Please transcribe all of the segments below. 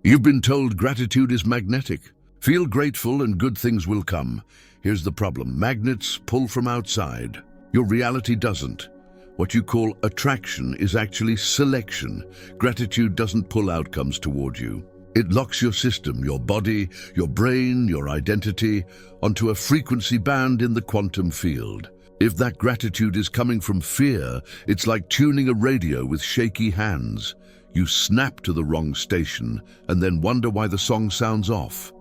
You've been told gratitude is magnetic. Feel grateful and good things will come. Here's the problem. Magnets pull from outside. Your reality doesn't. What you call attraction is actually selection. Gratitude doesn't pull outcomes toward you. It locks your system, your body, your brain, your identity, onto a frequency band in the quantum field. If that gratitude is coming from fear, it's like tuning a radio with shaky hands. You snap to the wrong station and then wonder why the song sounds off.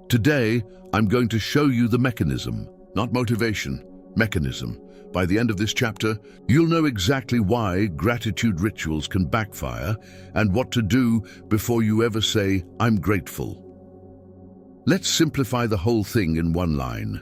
Today, I'm going to show you the mechanism, not motivation, mechanism. By the end of this chapter, you'll know exactly why gratitude rituals can backfire and what to do before you ever say, "I'm grateful." Let's simplify the whole thing in one line.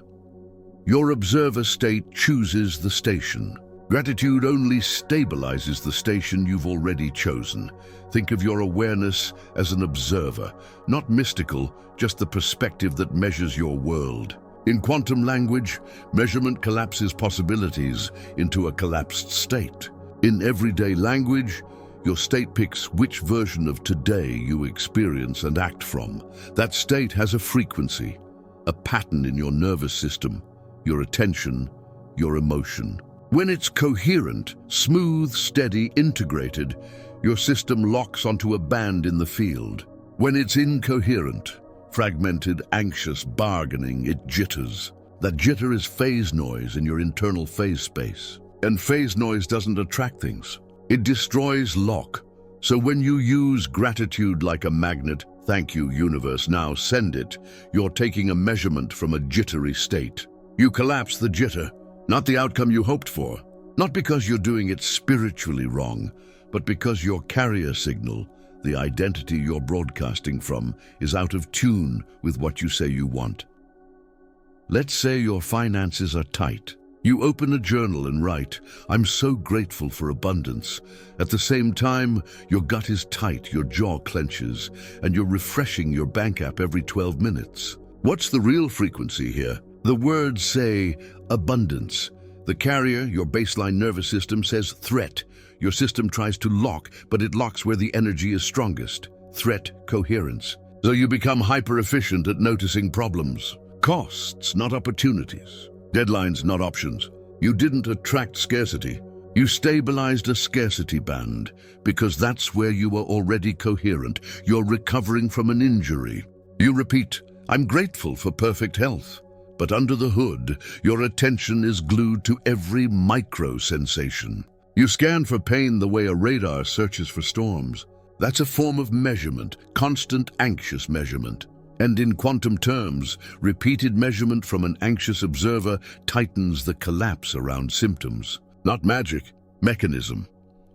Your observer state chooses the station. Gratitude only stabilizes the station you've already chosen. Think of your awareness as an observer, not mystical, just the perspective that measures your world. In quantum language, measurement collapses possibilities into a collapsed state. In everyday language, your state picks which version of today you experience and act from. That state has a frequency, a pattern in your nervous system, your attention, your emotion. When it's coherent, smooth, steady, integrated, your system locks onto a band in the field. When it's incoherent, fragmented, anxious, bargaining, it jitters. That jitter is phase noise in your internal phase space. And phase noise doesn't attract things. It destroys lock. So when you use gratitude like a magnet, thank you, universe, now send it, you're taking a measurement from a jittery state. You collapse the jitter, not the outcome you hoped for. Not because you're doing it spiritually wrong, but because your carrier signal, the identity you're broadcasting from, is out of tune with what you say you want. Let's say your finances are tight. You open a journal and write, "I'm so grateful for abundance." At the same time, your gut is tight, your jaw clenches, and you're refreshing your bank app every 12 minutes. What's the real frequency here? The words say abundance. The carrier, your baseline nervous system, says threat. Your system tries to lock, but it locks where the energy is strongest. Threat, coherence. So you become hyper-efficient at noticing problems. Costs, not opportunities. Deadlines, not options. You didn't attract scarcity. You stabilized a scarcity band because that's where you were already coherent. You're recovering from an injury. You repeat, "I'm grateful for perfect health." But under the hood, your attention is glued to every micro-sensation. You scan for pain the way a radar searches for storms. That's a form of measurement, constant anxious measurement. And in quantum terms, repeated measurement from an anxious observer tightens the collapse around symptoms. Not magic, mechanism.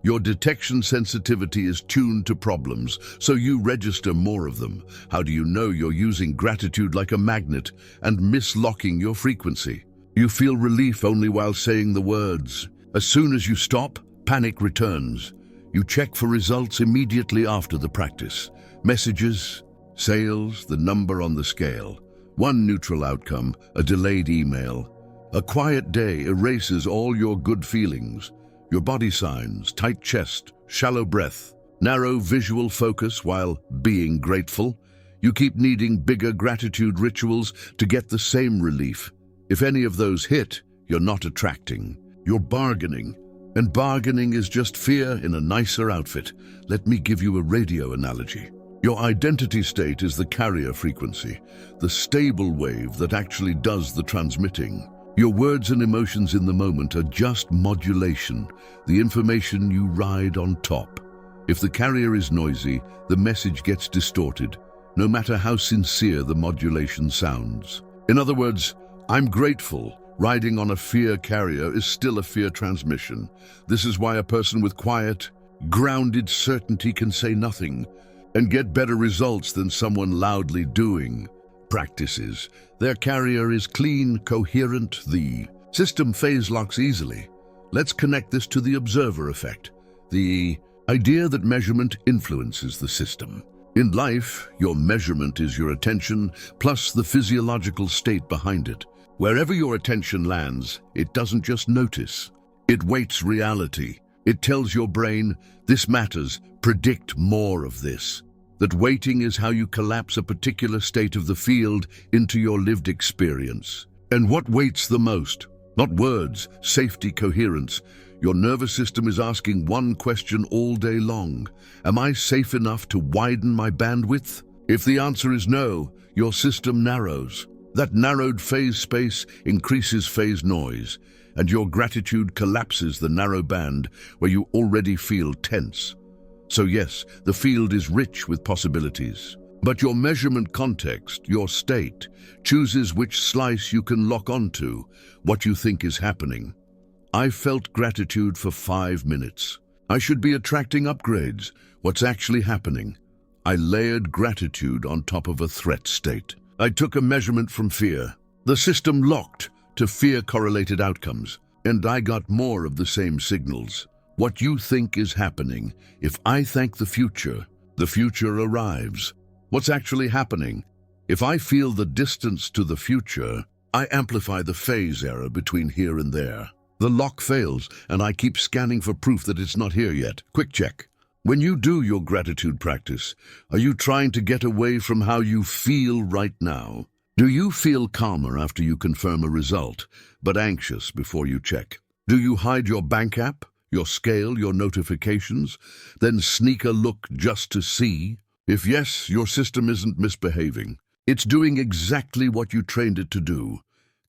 Your detection sensitivity is tuned to problems, so you register more of them. How do you know you're using gratitude like a magnet and mislocking your frequency? You feel relief only while saying the words. As soon as you stop, panic returns. You check for results immediately after the practice. Messages, sales, the number on the scale. One neutral outcome, a delayed email. A quiet day erases all your good feelings. Your body signs, tight chest, shallow breath, narrow visual focus while being grateful. You keep needing bigger gratitude rituals to get the same relief. If any of those hit, you're not attracting. You're bargaining. And bargaining is just fear in a nicer outfit. Let me give you a radio analogy. Your identity state is the carrier frequency, the stable wave that actually does the transmitting. Your words and emotions in the moment are just modulation, the information you ride on top. If the carrier is noisy, the message gets distorted, no matter how sincere the modulation sounds. In other words, "I'm grateful" riding on a fear carrier is still a fear transmission. This is why a person with quiet, grounded certainty can say nothing and get better results than someone loudly doing practices. Their carrier is clean, coherent, the system phase locks easily. Let's connect this to the observer effect, the idea that measurement influences the system. In life, your measurement is your attention plus the physiological state behind it. Wherever your attention lands, it doesn't just notice. It weights reality. It tells your brain, "This matters, predict more of this." that waiting is how you collapse a particular state of the field into your lived experience. And what weights the most? Not words, safety, coherence. Your nervous system is asking one question all day long. Am I safe enough to widen my bandwidth? If the answer is no, your system narrows. That narrowed phase space increases phase noise, and your gratitude collapses the narrow band where you already feel tense. So yes, the field is rich with possibilities. But your measurement context, your state, chooses which slice you can lock onto, what you think is happening. I felt gratitude for 5 minutes. I should be attracting upgrades. What's actually happening? I layered gratitude on top of a threat state. I took a measurement from fear. The system locked to fear-correlated outcomes, and I got more of the same signals. What you think is happening. If I thank the future arrives. What's actually happening? If I feel the distance to the future, I amplify the phase error between here and there. The lock fails, and I keep scanning for proof that it's not here yet. Quick check. When you do your gratitude practice, are you trying to get away from how you feel right now? Do you feel calmer after you confirm a result, but anxious before you check? Do you hide your bank app, your scale, your notifications, then sneak a look just to see? If yes, your system isn't misbehaving. It's doing exactly what you trained it to do.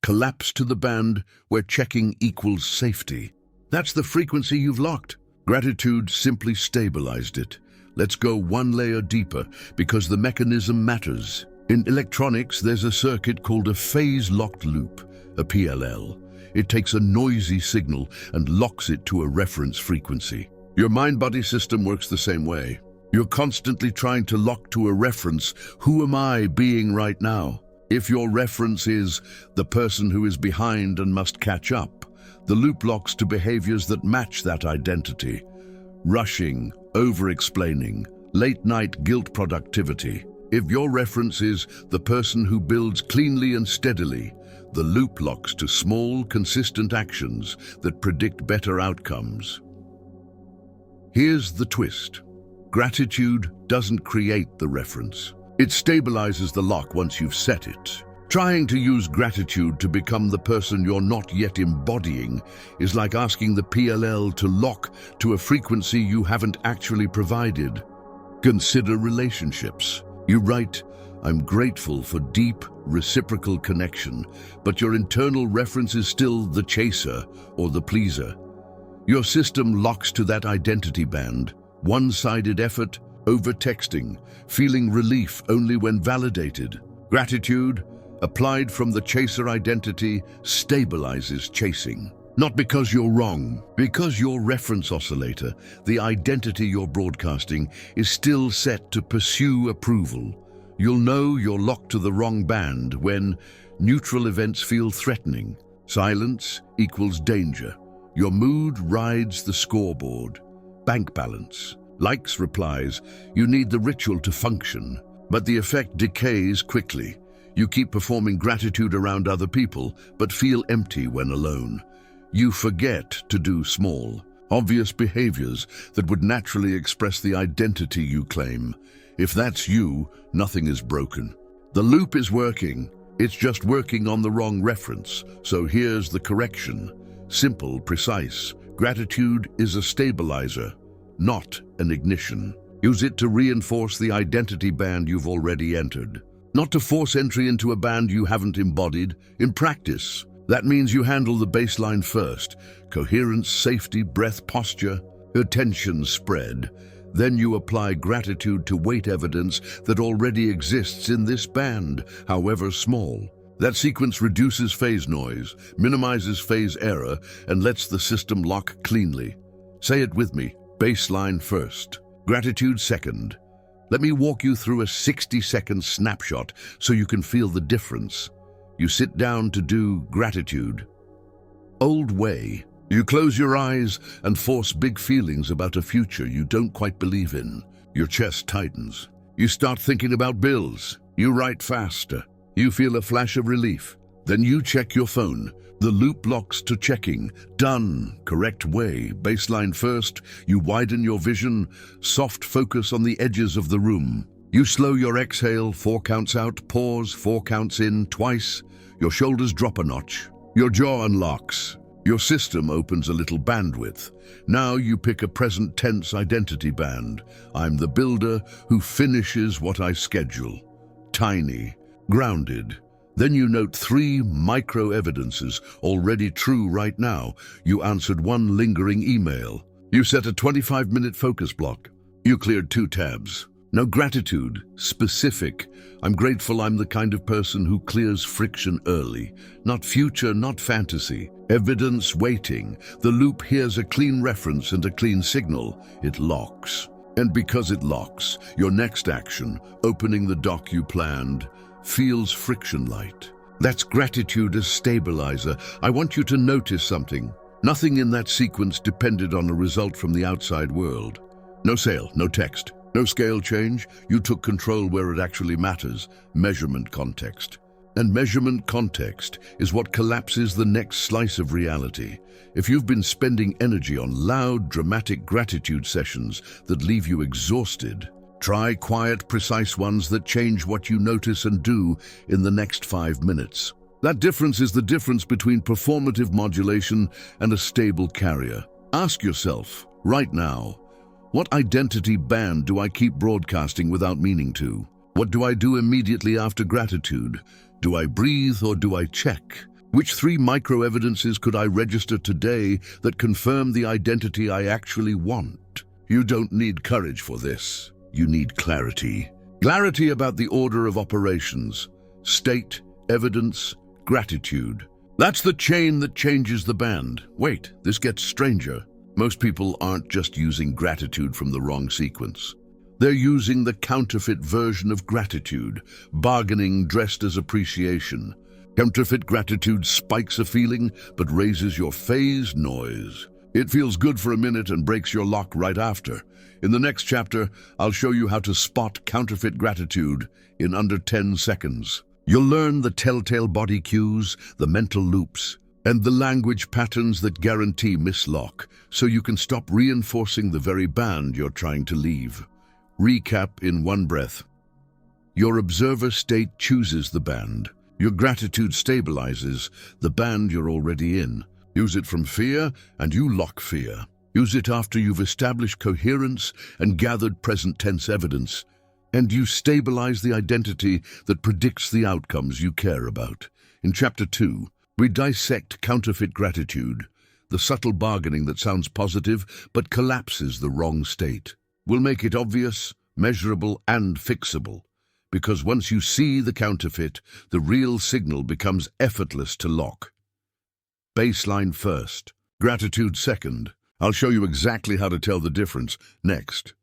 Collapse to the band where checking equals safety. That's the frequency you've locked. Gratitude simply stabilized it. Let's go one layer deeper, because the mechanism matters. In electronics, there's a circuit called a phase-locked loop, a PLL. It takes a noisy signal and locks it to a reference frequency. Your mind-body system works the same way. You're constantly trying to lock to a reference. Who am I being right now? If your reference is the person who is behind and must catch up, the loop locks to behaviors that match that identity. Rushing, over-explaining, late-night guilt productivity. If your reference is the person who builds cleanly and steadily, the loop locks to small, consistent actions that predict better outcomes. Here's the twist. Gratitude doesn't create the reference. It stabilizes the lock once you've set it. Trying to use gratitude to become the person you're not yet embodying is like asking the PLL to lock to a frequency you haven't actually provided. Consider relationships. You write, I'm grateful for deep, reciprocal connection, but your internal reference is still the chaser or the pleaser. Your system locks to that identity band. One-sided effort, over-texting, feeling relief only when validated. Gratitude, applied from the chaser identity, stabilizes chasing. Not because you're wrong, because your reference oscillator, the identity you're broadcasting, is still set to pursue approval. You'll know you're locked to the wrong band when neutral events feel threatening. Silence equals danger. Your mood rides the scoreboard. Bank balance. Likes, replies. You need the ritual to function, but the effect decays quickly. You keep performing gratitude around other people, but feel empty when alone. You forget to do small, obvious behaviors that would naturally express the identity you claim. If that's you, nothing is broken. The loop is working. It's just working on the wrong reference. So here's the correction. Simple, precise. Gratitude is a stabilizer, not an ignition. Use it to reinforce the identity band you've already entered, not to force entry into a band you haven't embodied. In practice, that means you handle the baseline first, coherence, safety, breath, posture, attention spread. Then you apply gratitude to weight evidence that already exists in this band, however small. That sequence reduces phase noise, minimizes phase error, and lets the system lock cleanly. Say it with me. Baseline first, gratitude second. Let me walk you through a 60-second snapshot so you can feel the difference. You sit down to do gratitude. Old way. You close your eyes and force big feelings about a future you don't quite believe in. Your chest tightens. You start thinking about bills. You write faster. You feel a flash of relief. Then you check your phone. The loop locks to checking. Done. Correct way. Baseline first. You widen your vision. Soft focus on the edges of the room. You slow your exhale 4 counts out, pause 4 counts in, twice. Your shoulders drop a notch. Your jaw unlocks. Your system opens a little bandwidth. Now you pick a present tense identity band. I'm the builder who finishes what I schedule. Tiny, grounded. Then you note 3 micro-evidences, already true right now. You answered 1 lingering email. You set a 25-minute focus block. You cleared 2 tabs. No gratitude, specific. I'm grateful I'm the kind of person who clears friction early. Not future, not fantasy. Evidence waiting. The loop hears a clean reference and a clean signal. It locks. And because it locks, your next action, opening the dock you planned, feels friction light. That's gratitude as stabilizer. I want you to notice something. Nothing in that sequence depended on a result from the outside world. No sale, no text. No scale change, you took control where it actually matters, measurement context. And measurement context is what collapses the next slice of reality. If you've been spending energy on loud, dramatic gratitude sessions that leave you exhausted, try quiet, precise ones that change what you notice and do in the next 5 minutes. That difference is the difference between performative modulation and a stable carrier. Ask yourself, right now, what identity band do I keep broadcasting without meaning to? What do I do immediately after gratitude? Do I breathe or do I check? Which 3 micro-evidences could I register today that confirm the identity I actually want? You don't need courage for this. You need clarity. Clarity about the order of operations. State, evidence, gratitude. That's the chain that changes the band. Wait, this gets stranger. Most people aren't just using gratitude from the wrong sequence. They're using the counterfeit version of gratitude, bargaining dressed as appreciation. Counterfeit gratitude spikes a feeling, but raises your phase noise. It feels good for a minute and breaks your lock right after. In the next chapter, I'll show you how to spot counterfeit gratitude in under 10 seconds. You'll learn the telltale body cues, the mental loops, and the language patterns that guarantee mislock, so you can stop reinforcing the very band you're trying to leave. Recap in one breath. Your observer state chooses the band. Your gratitude stabilizes the band you're already in. Use it from fear, and you lock fear. Use it after you've established coherence and gathered present tense evidence, and you stabilize the identity that predicts the outcomes you care about. In Chapter 2, we dissect counterfeit gratitude, the subtle bargaining that sounds positive but collapses the wrong state. We'll make it obvious, measurable, and fixable, because once you see the counterfeit, the real signal becomes effortless to lock. Baseline first, gratitude second. I'll show you exactly how to tell the difference next.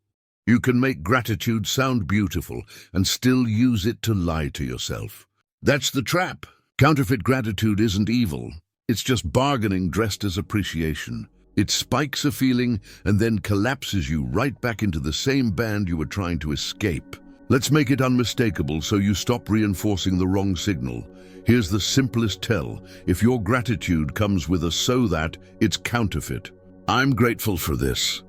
You can make gratitude sound beautiful and still use it to lie to yourself. That's the trap. Counterfeit gratitude isn't evil. It's just bargaining dressed as appreciation. It spikes a feeling and then collapses you right back into the same band you were trying to escape. Let's make it unmistakable so you stop reinforcing the wrong signal. Here's the simplest tell. If your gratitude comes with a "so that," it's counterfeit. I'm grateful for this,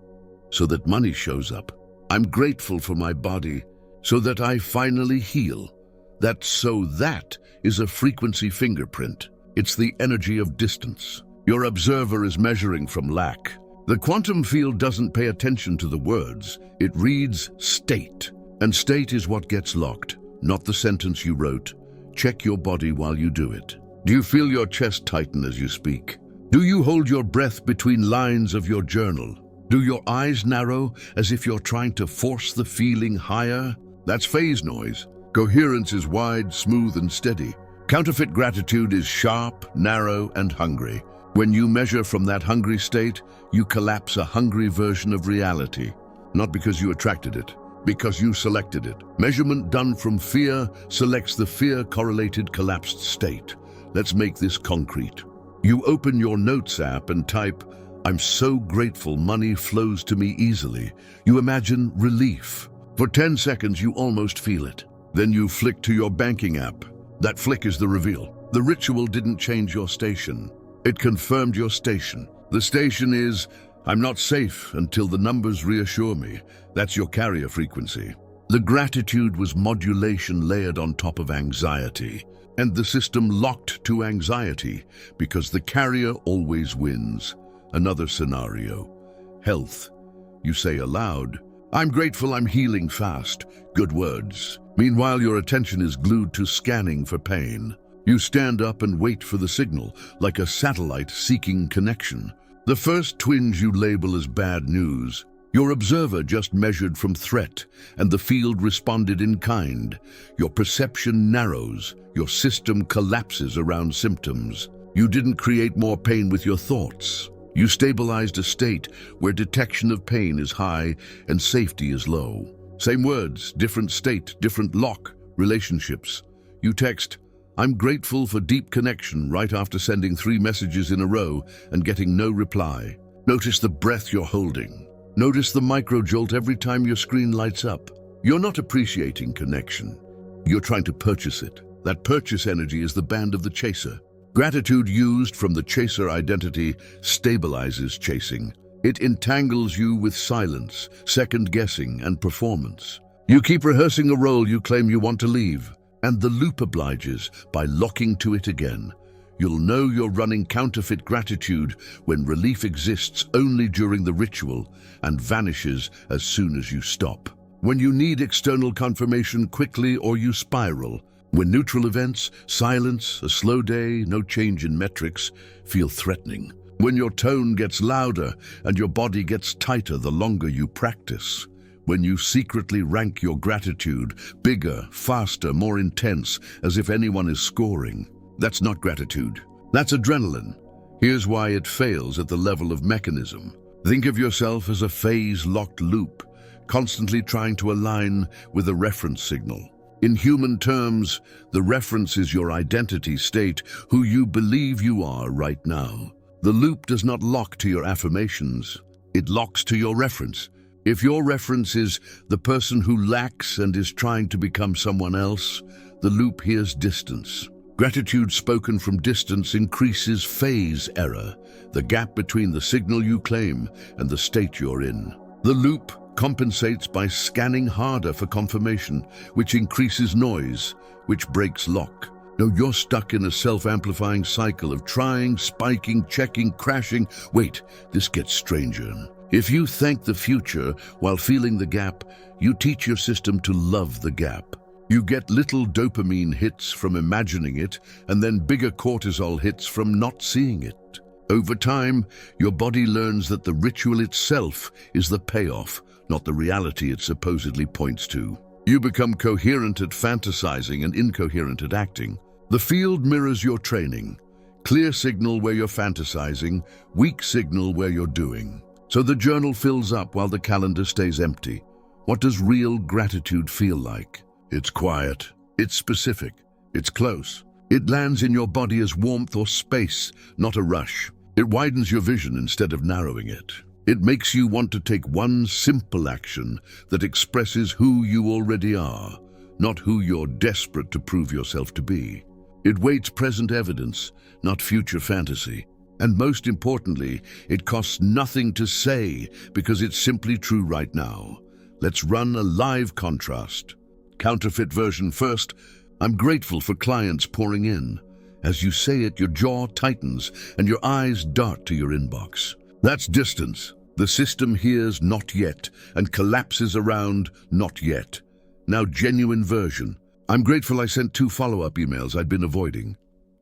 so that money shows up. I'm grateful for my body, so that I finally heal. That "so that" is a frequency fingerprint. It's the energy of distance. Your observer is measuring from lack. The quantum field doesn't pay attention to the words. It reads state. And state is what gets locked, not the sentence you wrote. Check your body while you do it. Do you feel your chest tighten as you speak? Do you hold your breath between lines of your journal? Do your eyes narrow as if you're trying to force the feeling higher? That's phase noise. Coherence is wide, smooth, and steady. Counterfeit gratitude is sharp, narrow, and hungry. When you measure from that hungry state, you collapse a hungry version of reality. Not because you attracted it, because you selected it. Measurement done from fear selects the fear-correlated collapsed state. Let's make this concrete. You open your Notes app and type, "I'm so grateful money flows to me easily." You imagine relief. For 10 seconds, you almost feel it. Then you flick to your banking app. That flick is the reveal. The ritual didn't change your station. It confirmed your station. The station is, "I'm not safe until the numbers reassure me." That's your carrier frequency. The gratitude was modulation layered on top of anxiety, and the system locked to anxiety because the carrier always wins. Another scenario. Health. You say aloud, "I'm grateful I'm healing fast." Good words. Meanwhile, your attention is glued to scanning for pain. You stand up and wait for the signal, like a satellite seeking connection. The first twinge you label as bad news. Your observer just measured from threat, and the field responded in kind. Your perception narrows, your system collapses around symptoms. You didn't create more pain with your thoughts. You stabilized a state where detection of pain is high and safety is low. Same words, different state, different lock, relationships. You text, "I'm grateful for deep connection," right after sending 3 messages in a row and getting no reply. Notice the breath you're holding. Notice the micro-jolt every time your screen lights up. You're not appreciating connection. You're trying to purchase it. That purchase energy is the band of the chaser. Gratitude used from the chaser identity stabilizes chasing. It entangles you with silence, second-guessing, and performance. You keep rehearsing a role you claim you want to leave, and the loop obliges by locking to it again. You'll know you're running counterfeit gratitude when relief exists only during the ritual and vanishes as soon as you stop. When you need external confirmation quickly, or you spiral. When neutral events, silence, a slow day, no change in metrics, feel threatening. When your tone gets louder and your body gets tighter the longer you practice. When you secretly rank your gratitude, bigger, faster, more intense, as if anyone is scoring. That's not gratitude. That's adrenaline. Here's why it fails at the level of mechanism. Think of yourself as a phase-locked loop, constantly trying to align with a reference signal. In human terms, the reference is your identity state, who you believe you are right now. The loop does not lock to your affirmations. It locks to your reference. If your reference is the person who lacks and is trying to become someone else, the loop hears distance. Gratitude spoken from distance increases phase error, the gap between the signal you claim and the state you're in. The loop compensates by scanning harder for confirmation, which increases noise, which breaks lock. No, you're stuck in a self-amplifying cycle of trying, spiking, checking, crashing. Wait, this gets stranger. If you thank the future while feeling the gap, you teach your system to love the gap. You get little dopamine hits from imagining it, and then bigger cortisol hits from not seeing it. Over time, your body learns that the ritual itself is the payoff, not the reality it supposedly points to. You become coherent at fantasizing and incoherent at acting. The field mirrors your training. Clear signal where you're fantasizing, weak signal where you're doing. So the journal fills up while the calendar stays empty. What does real gratitude feel like? It's quiet, it's specific, it's close. It lands in your body as warmth or space, not a rush. It widens your vision instead of narrowing it. It makes you want to take one simple action that expresses who you already are, not who you're desperate to prove yourself to be. It waits present evidence, not future fantasy. And most importantly, it costs nothing to say because it's simply true right now. Let's run a live contrast. Counterfeit version first. I'm grateful for clients pouring in. As you say it, your jaw tightens and your eyes dart to your inbox. That's distance. The system hears "not yet" and collapses around "not yet." Now genuine version. I'm grateful I sent 2 follow-up emails I'd been avoiding.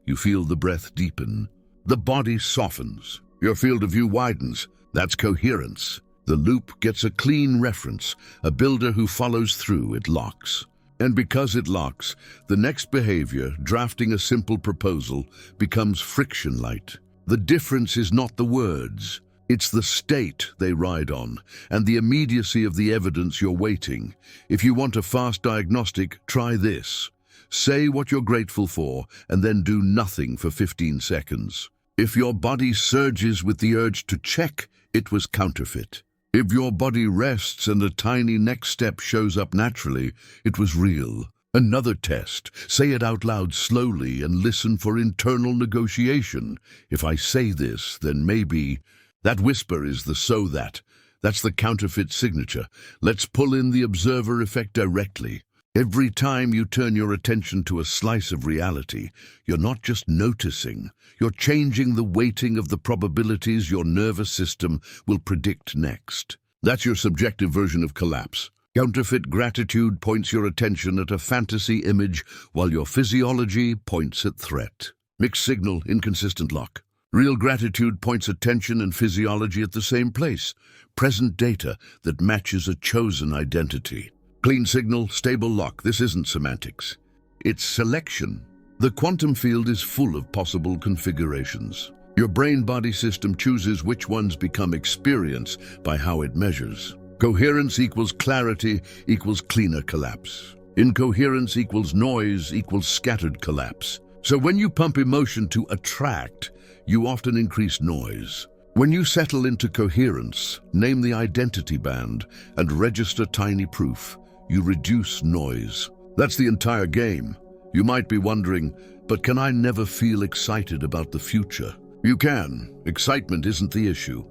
You feel the breath deepen. The body softens. Your field of view widens. That's coherence. The loop gets a clean reference, a builder who follows through, it locks. And because it locks, the next behavior, drafting a simple proposal, becomes friction light. The difference is not the words, it's the state they ride on, and the immediacy of the evidence you're waiting. If you want a fast diagnostic, try this. Say what you're grateful for, and then do nothing for 15 seconds. If your body surges with the urge to check, it was counterfeit. If your body rests and a tiny next step shows up naturally, it was real. Another test. Say it out loud slowly and listen for internal negotiation. If I say this, then maybe. That whisper is the "so that." That's the counterfeit signature. Let's pull in the observer effect directly. Every time you turn your attention to a slice of reality, you're not just noticing, you're changing the weighting of the probabilities your nervous system will predict next. That's your subjective version of collapse. Counterfeit gratitude points your attention at a fantasy image, while your physiology points at threat. Mixed signal, inconsistent lock. Real gratitude points attention and physiology at the same place. Present data that matches a chosen identity. Clean signal, stable lock. This isn't semantics. It's selection. The quantum field is full of possible configurations. Your brain-body system chooses which ones become experience by how it measures. Coherence equals clarity equals cleaner collapse. Incoherence equals noise equals scattered collapse. So when you pump emotion to attract, you often increase noise. When you settle into coherence, name the identity band, and register tiny proof, you reduce noise. That's the entire game. You might be wondering, but can I never feel excited about the future? You can. Excitement isn't the issue.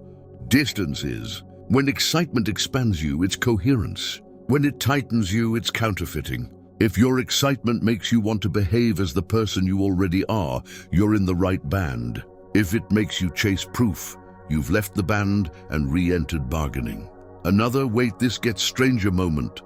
Distance is. When excitement expands you, it's coherence. When it tightens you, it's counterfeiting. If your excitement makes you want to behave as the person you already are, you're in the right band. If it makes you chase proof, you've left the band and re-entered bargaining. Another wait this gets stranger moment.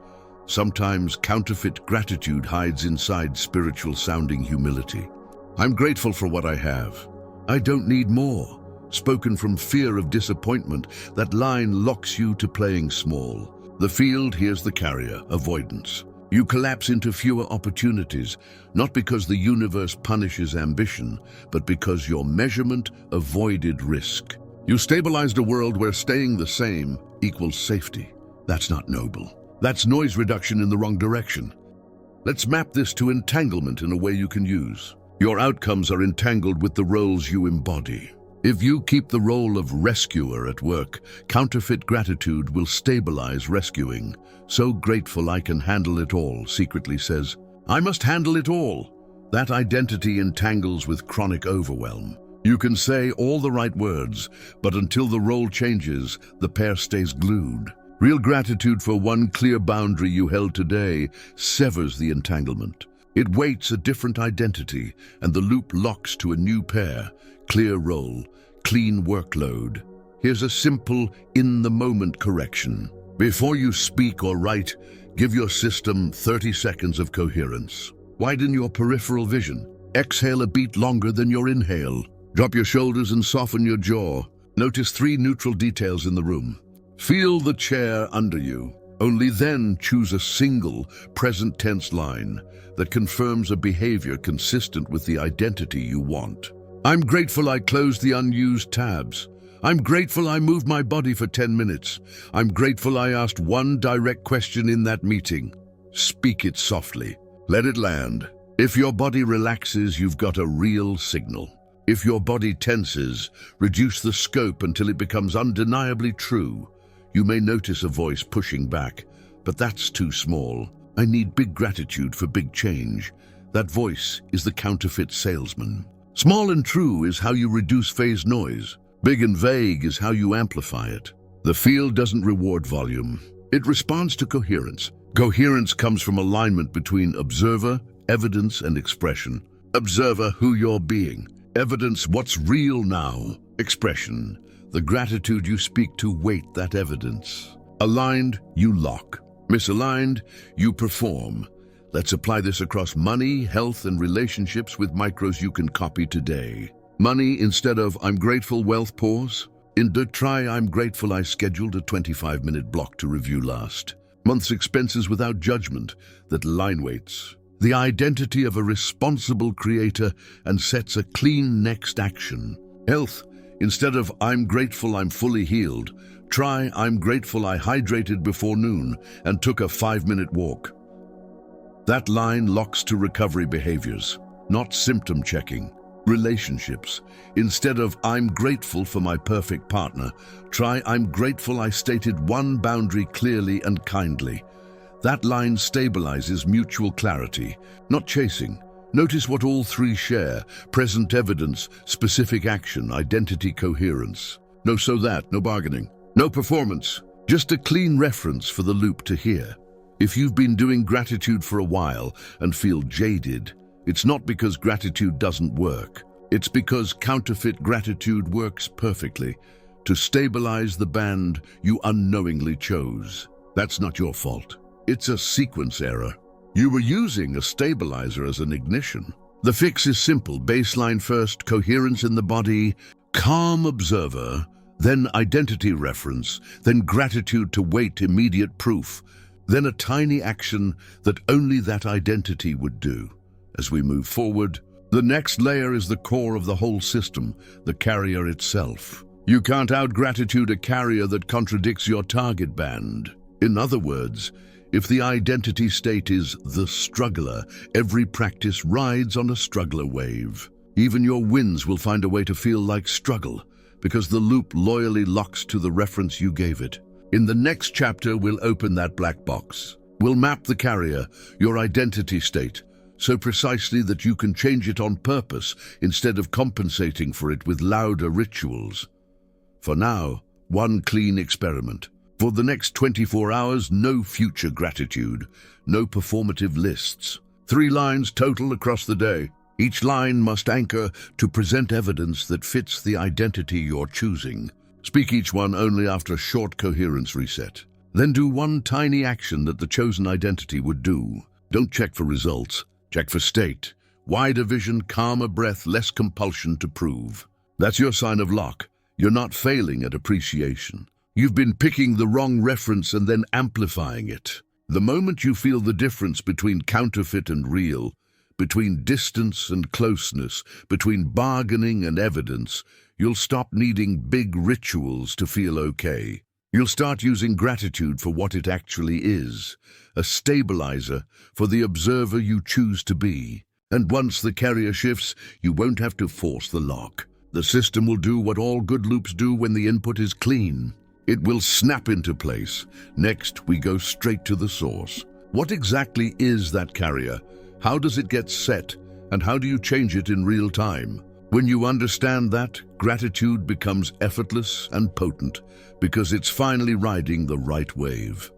Sometimes counterfeit gratitude hides inside spiritual-sounding humility. I'm grateful for what I have. I don't need more. Spoken from fear of disappointment, that line locks you to playing small. The field here's the carrier, avoidance. You collapse into fewer opportunities, not because the universe punishes ambition, but because your measurement avoided risk. You stabilized a world where staying the same equals safety. That's not noble. That's noise reduction in the wrong direction. Let's map this to entanglement in a way you can use. Your outcomes are entangled with the roles you embody. If you keep the role of rescuer at work, counterfeit gratitude will stabilize rescuing. So grateful I can handle it all, secretly says, I must handle it all. That identity entangles with chronic overwhelm. You can say all the right words, but until the role changes, the pair stays glued. Real gratitude for one clear boundary you held today severs the entanglement. It waits a different identity, and the loop locks to a new pair. Clear role, clean workload. Here's a simple, in-the-moment correction. Before you speak or write, give your system 30 seconds of coherence. Widen your peripheral vision. Exhale a beat longer than your inhale. Drop your shoulders and soften your jaw. Notice 3 neutral details in the room. Feel the chair under you. Only then choose a single, present tense line that confirms a behavior consistent with the identity you want. I'm grateful I closed the unused tabs. I'm grateful I moved my body for 10 minutes. I'm grateful I asked one direct question in that meeting. Speak it softly. Let it land. If your body relaxes, you've got a real signal. If your body tenses, reduce the scope until it becomes undeniably true. You may notice a voice pushing back, but that's too small. I need big gratitude for big change. That voice is the counterfeit salesman. Small and true is how you reduce phase noise. Big and vague is how you amplify it. The field doesn't reward volume. It responds to coherence. Coherence comes from alignment between observer, evidence, and expression. Observer, who you're being. Evidence, what's real now. Expression, the gratitude you speak to weight that evidence. Aligned, you lock. Misaligned, you perform. Let's apply this across money, health, and relationships with micros you can copy today. Money instead of I'm grateful, wealth pause. Try I'm grateful I scheduled a 25-minute block to review last. Month's expenses without judgment, that line weights. The identity of a responsible creator and sets a clean next action. Health, instead of I'm grateful I'm fully healed, try I'm grateful I hydrated before noon and took a 5-minute walk. That line locks to recovery behaviors, not symptom checking. Relationships, instead of I'm grateful for my perfect partner, try I'm grateful I stated one boundary clearly and kindly. That line stabilizes mutual clarity, not chasing. Notice what all 3 share: present evidence, specific action, identity coherence. No so that, no bargaining. No performance, Just a clean reference for the loop to hear. If you've been doing gratitude for a while and feel jaded, it's not because gratitude doesn't work. It's because counterfeit gratitude works perfectly to stabilize the band you unknowingly chose. That's not your fault. It's a sequence error. You were using a stabilizer as an ignition. The fix is simple. Baseline first, coherence in the body, calm observer, then identity reference, then gratitude to wait immediate proof, then a tiny action that only that identity would do. As we move forward, the next layer is the core of the whole system, the carrier itself. You can't out-gratitude a carrier that contradicts your target band. In other words, if the identity state is the struggler, every practice rides on a struggler wave. Even your wins will find a way to feel like struggle, because the loop loyally locks to the reference you gave it. In the next chapter, we'll open that black box. We'll map the carrier, your identity state, so precisely that you can change it on purpose instead of compensating for it with louder rituals. For now, one clean experiment. For the next 24 hours, no future gratitude, no performative lists. 3 lines total across the day. Each line must anchor to present evidence that fits the identity you're choosing. Speak each one only after a short coherence reset. Then do one tiny action that the chosen identity would do. Don't check for results, check for state. Wider vision, calmer breath, less compulsion to prove. That's your sign of lock. You're not failing at appreciation. You've been picking the wrong reference and then amplifying it. The moment you feel the difference between counterfeit and real, between distance and closeness, between bargaining and evidence, you'll stop needing big rituals to feel okay. You'll start using gratitude for what it actually is, a stabilizer for the observer you choose to be. And once the carrier shifts, you won't have to force the lock. The system will do what all good loops do when the input is clean. It will snap into place. Next, we go straight to the source. What exactly is that carrier? How does it get set? And how do you change it in real time? When you understand that, gratitude becomes effortless and potent because it's finally riding the right wave.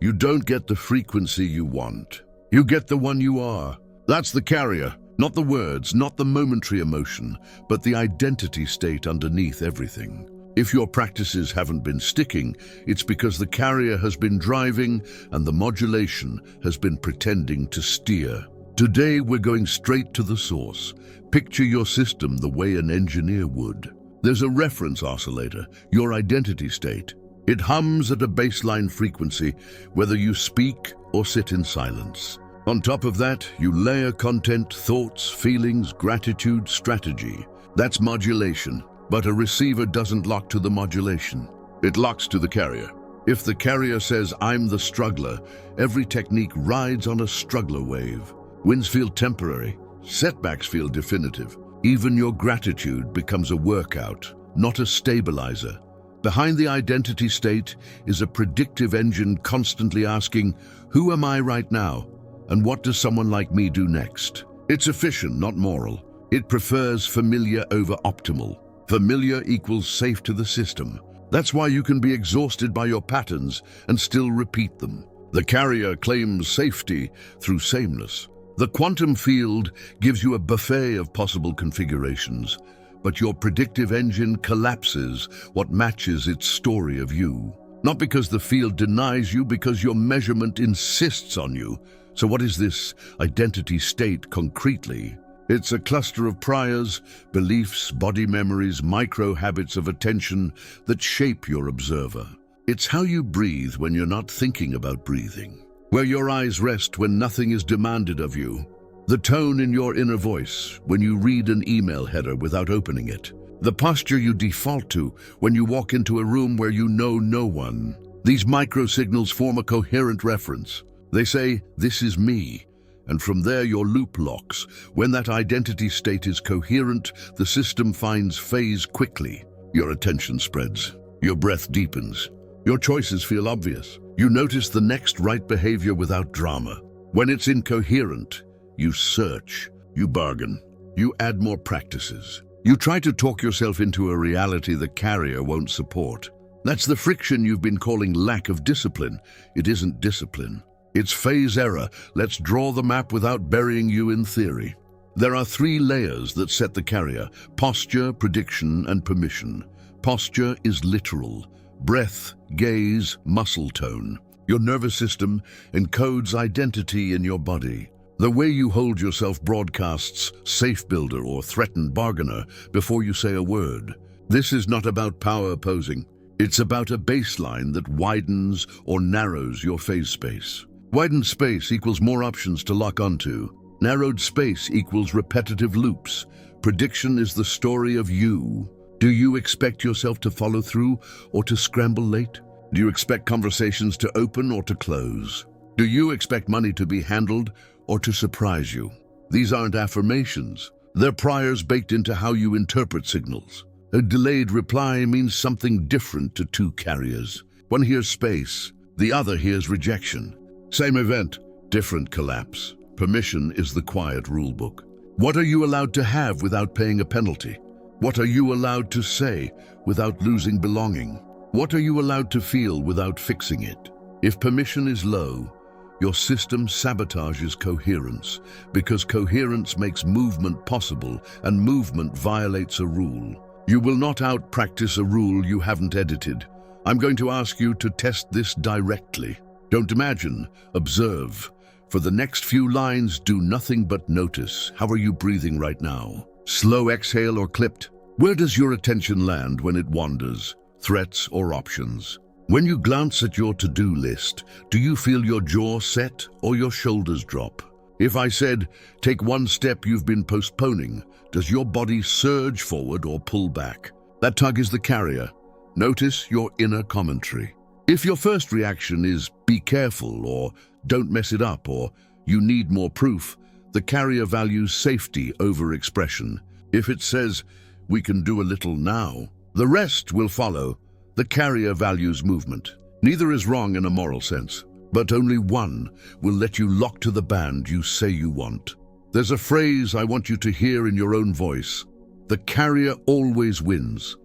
You don't get the frequency you want. You get the one you are. That's the carrier, not the words, not the momentary emotion, but the identity state underneath everything. If your practices haven't been sticking, it's because the carrier has been driving and the modulation has been pretending to steer. Today, we're going straight to the source. Picture your system the way an engineer would. There's a reference oscillator, your identity state. It hums at a baseline frequency, whether you speak or sit in silence. On top of that, you layer content, thoughts, feelings, gratitude, strategy. That's modulation. But a receiver doesn't lock to the modulation. It locks to the carrier. If the carrier says, "I'm the struggler," every technique rides on a struggler wave. Wins feel temporary. Setbacks feel definitive. Even your gratitude becomes a workout, not a stabilizer. Behind the identity state is a predictive engine constantly asking, "Who am I right now? And what does someone like me do next?" It's efficient, not moral. It prefers familiar over optimal. Familiar equals safe to the system. That's why you can be exhausted by your patterns and still repeat them. The carrier claims safety through sameness. The quantum field gives you a buffet of possible configurations, but your predictive engine collapses what matches its story of you. Not because the field denies you, because your measurement insists on you. So what is this identity state concretely? It's a cluster of priors, beliefs, body memories, micro-habits of attention that shape your observer. It's how you breathe when you're not thinking about breathing, where your eyes rest when nothing is demanded of you, the tone in your inner voice when you read an email header without opening it, the posture you default to when you walk into a room where you know no one. These micro-signals form a coherent reference. They say, "This is me." And from there your loop locks. When that identity state is coherent, the system finds phase quickly. Your attention spreads. Your breath deepens. Your choices feel obvious. You notice the next right behavior without drama. When it's incoherent, you search, you bargain, you add more practices. You try to talk yourself into a reality the carrier won't support. That's the friction you've been calling lack of discipline. It isn't discipline. It's phase error. Let's draw the map without burying you in theory. There are 3 layers that set the carrier: posture, prediction, and permission. Posture is literal. Breath, gaze, muscle tone. Your nervous system encodes identity in your body. The way you hold yourself broadcasts safe builder or threatened bargainer before you say a word. This is not about power posing. It's about a baseline that widens or narrows your phase space. Widened space equals more options to lock onto. Narrowed space equals repetitive loops. Prediction is the story of you. Do you expect yourself to follow through or to scramble late? Do you expect conversations to open or to close? Do you expect money to be handled or to surprise you? These aren't affirmations. They're priors baked into how you interpret signals. A delayed reply means something different to 2 carriers. One hears space, the other hears rejection. Same event, different collapse. Permission is the quiet rulebook. What are you allowed to have without paying a penalty? What are you allowed to say without losing belonging? What are you allowed to feel without fixing it? If permission is low, your system sabotages coherence, because coherence makes movement possible and movement violates a rule. You will not out-practice a rule you haven't edited. I'm going to ask you to test this directly. Don't imagine, observe. For the next few lines, do nothing but notice. How are you breathing right now? Slow exhale or clipped? Where does your attention land when it wanders? Threats or options? When you glance at your to-do list, do you feel your jaw set or your shoulders drop? If I said, take one step you've been postponing, does your body surge forward or pull back? That tug is the carrier. Notice your inner commentary. If your first reaction is, be careful, or don't mess it up, or you need more proof, the carrier values safety over expression. If it says, we can do a little now, the rest will follow. The carrier values movement. Neither is wrong in a moral sense, but only one will let you lock to the band you say you want. There's a phrase I want you to hear in your own voice. The carrier always wins.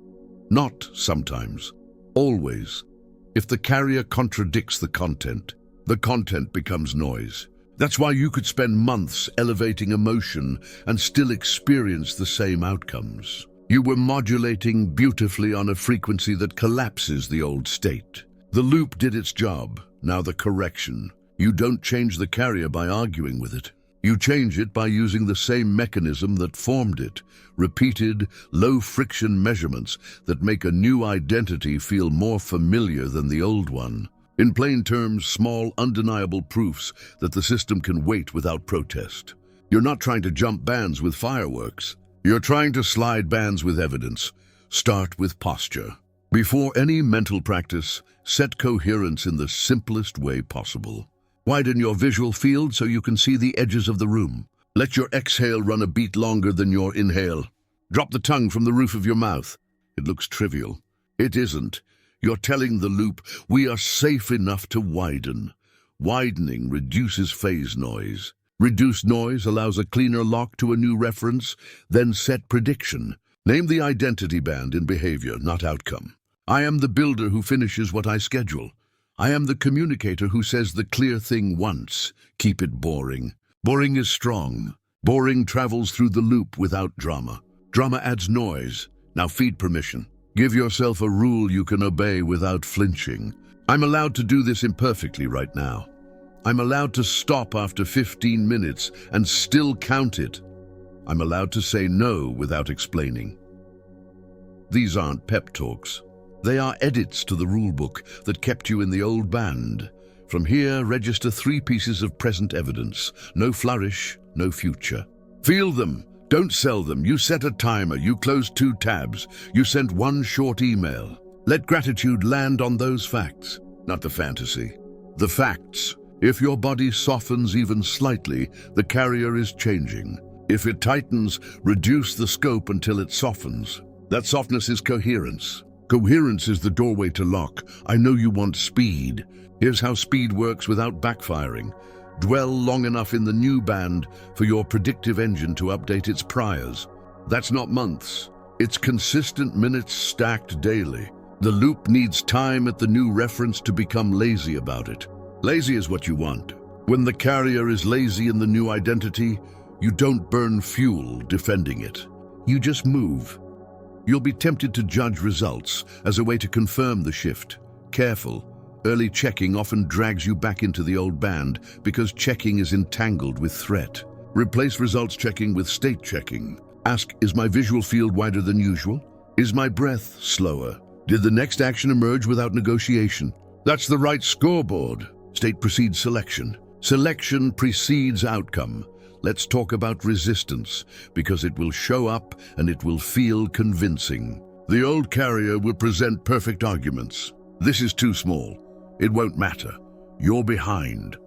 Not sometimes, always. If the carrier contradicts the content becomes noise. That's why you could spend months elevating emotion and still experience the same outcomes. You were modulating beautifully on a frequency that collapses the old state. The loop did its job, now the correction. You don't change the carrier by arguing with it. You change it by using the same mechanism that formed it, repeated, low-friction measurements that make a new identity feel more familiar than the old one. In plain terms, small, undeniable proofs that the system can wait without protest. You're not trying to jump bands with fireworks. You're trying to slide bands with evidence. Start with posture. Before any mental practice, set coherence in the simplest way possible. Widen your visual field so you can see the edges of the room. Let your exhale run a beat longer than your inhale. Drop the tongue from the roof of your mouth. It looks trivial. It isn't. You're telling the loop, we are safe enough to widen. Widening reduces phase noise. Reduced noise allows a cleaner lock to a new reference, then set prediction. Name the identity band in behavior, not outcome. I am the builder who finishes what I schedule. I am the communicator who says the clear thing once. Keep it boring. Boring is strong. Boring travels through the loop without drama. Drama adds noise. Now feed permission. Give yourself a rule you can obey without flinching. I'm allowed to do this imperfectly right now. I'm allowed to stop after 15 minutes and still count it. I'm allowed to say no without explaining. These aren't pep talks. They are edits to the rulebook that kept you in the old band. From here, register 3 pieces of present evidence. No flourish, no future. Feel them. Don't sell them. You set a timer. You close 2 tabs. You sent 1 short email. Let gratitude land on those facts, not the fantasy. The facts. If your body softens even slightly, the carrier is changing. If it tightens, reduce the scope until it softens. That softness is coherence. Coherence is the doorway to lock. I know you want speed. Here's how speed works without backfiring. Dwell long enough in the new band for your predictive engine to update its priors. That's not months. It's consistent minutes stacked daily. The loop needs time at the new reference to become lazy about it. Lazy is what you want. When the carrier is lazy in the new identity, you don't burn fuel defending it. You just move. You'll be tempted to judge results as a way to confirm the shift. Careful. Early checking often drags you back into the old band because checking is entangled with threat. Replace results checking with state checking. Ask, is my visual field wider than usual? Is my breath slower? Did the next action emerge without negotiation? That's the right scoreboard. State precedes selection. Selection precedes outcome. Let's talk about resistance, because it will show up and it will feel convincing. The old carrier will present perfect arguments. This is too small. It won't matter. You're behind.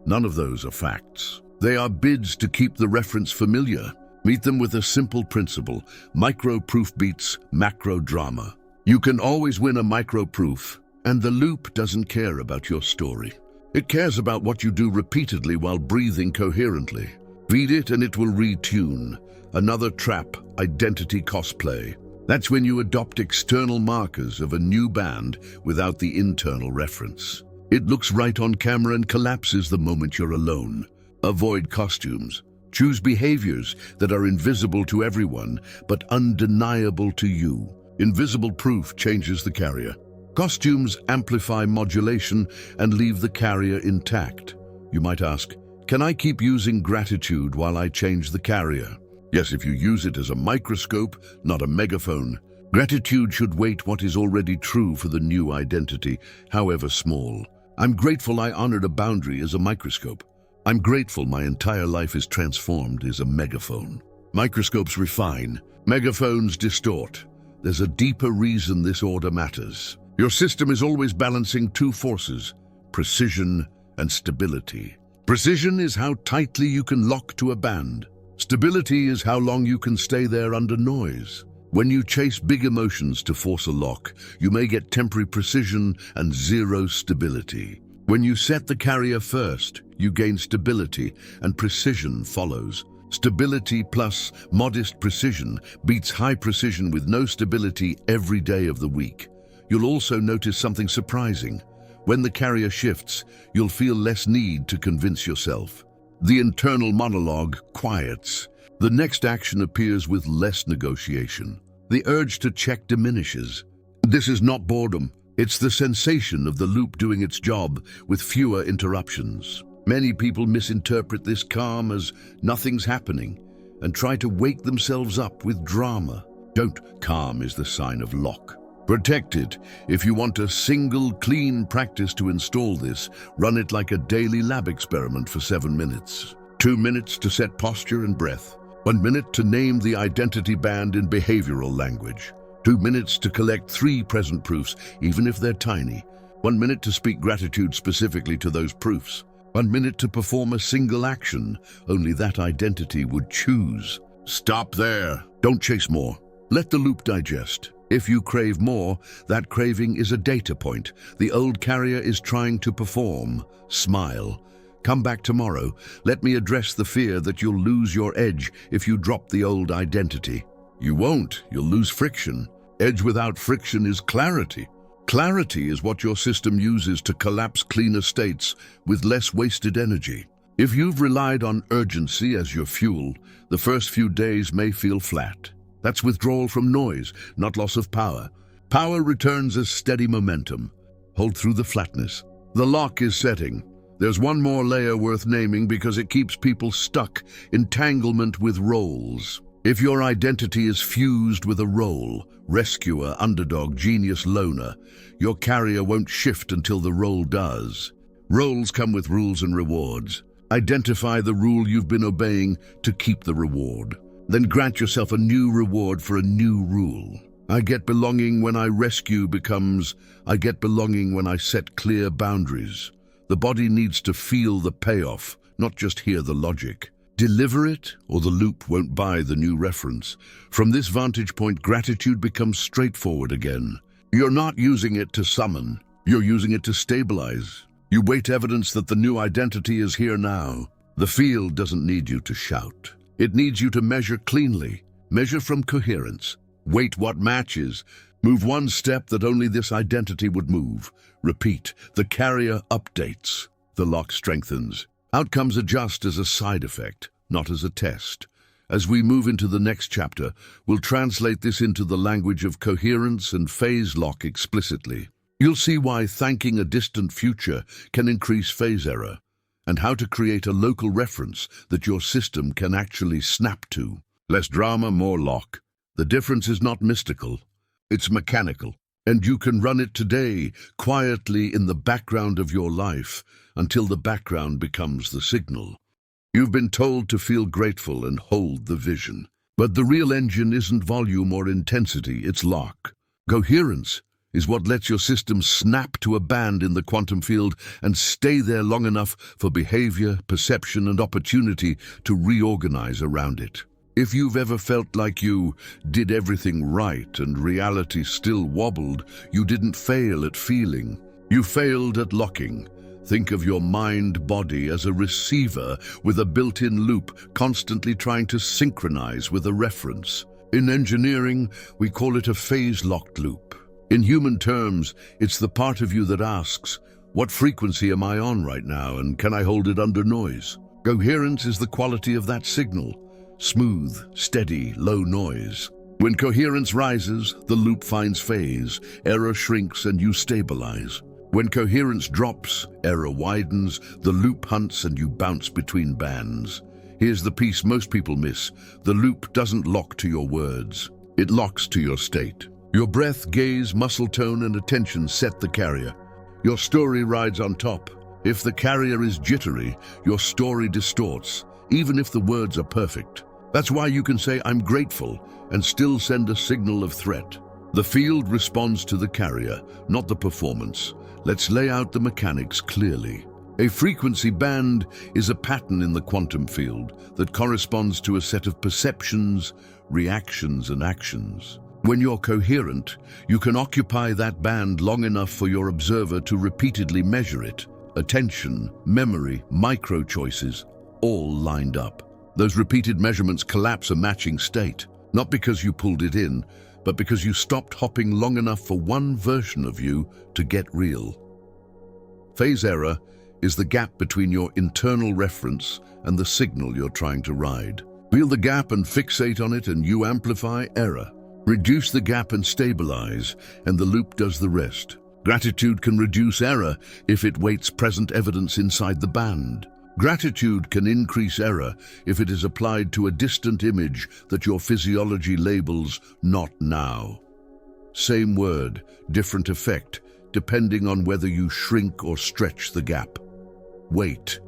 None of those are facts. They are bids to keep the reference familiar. Meet them with a simple principle. Micro-proof beats macro-drama. You can always win a micro-proof, and the loop doesn't care about your story. It cares about what you do repeatedly while breathing coherently. Feed it and it will retune. Another trap, identity cosplay. That's when you adopt external markers of a new band without the internal reference. It looks right on camera and collapses the moment you're alone. Avoid costumes. Choose behaviors that are invisible to everyone, but undeniable to you. Invisible proof changes the carrier. Costumes amplify modulation and leave the carrier intact. You might ask, can I keep using gratitude while I change the carrier? Yes, if you use it as a microscope, not a megaphone. Gratitude should weight what is already true for the new identity, however small. I'm grateful I honored a boundary as a microscope. I'm grateful my entire life is transformed as a megaphone. Microscopes refine, megaphones distort. There's a deeper reason this order matters. Your system is always balancing two forces, precision and stability. Precision is how tightly you can lock to a band. Stability is how long you can stay there under noise. When you chase big emotions to force a lock, you may get temporary precision and zero stability. When you set the carrier first, you gain stability and precision follows. Stability plus modest precision beats high precision with no stability every day of the week. You'll also notice something surprising. When the carrier shifts, you'll feel less need to convince yourself. The internal monologue quiets. The next action appears with less negotiation. The urge to check diminishes. This is not boredom. It's the sensation of the loop doing its job with fewer interruptions. Many people misinterpret this calm as nothing's happening and try to wake themselves up with drama. Don't. Calm is the sign of lock. Protect it. If you want a single, clean practice to install this, run it like a daily lab experiment for 7 minutes. 2 minutes to set posture and breath. 1 minute to name the identity band in behavioral language. 2 minutes to collect 3 present proofs, even if they're tiny. 1 minute to speak gratitude specifically to those proofs. 1 minute to perform a single action only that identity would choose. Stop there. Don't chase more. Let the loop digest. If you crave more, that craving is a data point. The old carrier is trying to perform. Smile. Come back tomorrow. Let me address the fear that you'll lose your edge if you drop the old identity. You won't. You'll lose friction. Edge without friction is clarity. Clarity is what your system uses to collapse cleaner states with less wasted energy. If you've relied on urgency as your fuel, the first few days may feel flat. That's withdrawal from noise, not loss of power. Power returns as steady momentum. Hold through the flatness. The lock is setting. There's one more layer worth naming because it keeps people stuck. Entanglement with roles. If your identity is fused with a role, rescuer, underdog, genius, loner, your carrier won't shift until the role does. Roles come with rules and rewards. Identify the rule you've been obeying to keep the reward. Then grant yourself a new reward for a new rule. I get belonging when I rescue becomes, I get belonging when I set clear boundaries. The body needs to feel the payoff, not just hear the logic. Deliver it, or the loop won't buy the new reference. From this vantage point, gratitude becomes straightforward again. You're not using it to summon. You're using it to stabilize. You wait evidence that the new identity is here now. The field doesn't need you to shout. It needs you to measure cleanly. Measure from coherence. Weight what matches. Move one step that only this identity would move. Repeat. The carrier updates. The lock strengthens. Outcomes adjust as a side effect, not as a test. As we move into the next chapter, we'll translate this into the language of coherence and phase lock explicitly. You'll see why thanking a distant future can increase phase error, and how to create a local reference that your system can actually snap to. Less drama, more lock. The difference is not mystical, it's mechanical. And you can run it today, quietly in the background of your life, until the background becomes the signal. You've been told to feel grateful and hold the vision. But the real engine isn't volume or intensity, it's lock. Coherence is what lets your system snap to a band in the quantum field and stay there long enough for behavior, perception, and opportunity to reorganize around it. If you've ever felt like you did everything right and reality still wobbled, you didn't fail at feeling. You failed at locking. Think of your mind-body as a receiver with a built-in loop constantly trying to synchronize with a reference. In engineering, we call it a phase-locked loop. In human terms, it's the part of you that asks, what frequency am I on right now, and can I hold it under noise? Coherence is the quality of that signal. Smooth, steady, low noise. When coherence rises, the loop finds phase, error shrinks, and you stabilize. When coherence drops, error widens, the loop hunts, and you bounce between bands. Here's the piece most people miss. The loop doesn't lock to your words. It locks to your state. Your breath, gaze, muscle tone, and attention set the carrier. Your story rides on top. If the carrier is jittery, your story distorts, even if the words are perfect. That's why you can say, I'm grateful, and still send a signal of threat. The field responds to the carrier, not the performance. Let's lay out the mechanics clearly. A frequency band is a pattern in the quantum field that corresponds to a set of perceptions, reactions, and actions. When you're coherent, you can occupy that band long enough for your observer to repeatedly measure it. Attention, memory, micro-choices, all lined up. Those repeated measurements collapse a matching state, not because you pulled it in, but because you stopped hopping long enough for one version of you to get real. Phase error is the gap between your internal reference and the signal you're trying to ride. Feel the gap and fixate on it, and you amplify error. Reduce the gap and stabilize, and the loop does the rest. Gratitude can reduce error if it weights present evidence inside the band. Gratitude can increase error if it is applied to a distant image that your physiology labels not now. Same word, different effect, depending on whether you shrink or stretch the gap. Wait.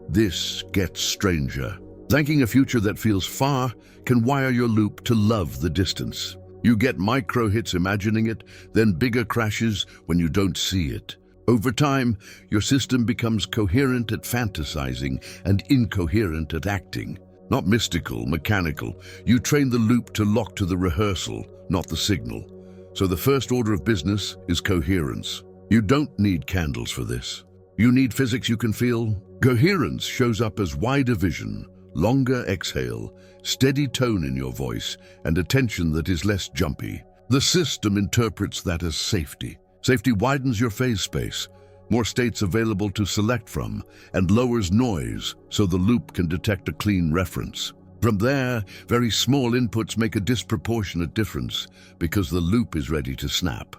This gets stranger. Thanking a future that feels far can wire your loop to love the distance. You get micro hits imagining it, then bigger crashes when you don't see it. Over time, your system becomes coherent at fantasizing and incoherent at acting. Not mystical, mechanical. You train the loop to lock to the rehearsal, not the signal. So the first order of business is coherence. You don't need candles for this. You need physics you can feel. Coherence shows up as wider vision, longer exhale, steady tone in your voice, and attention that is less jumpy. The system interprets that as safety. Safety widens your phase space, more states available to select from, and lowers noise so the loop can detect a clean reference. From there, very small inputs make a disproportionate difference because the loop is ready to snap.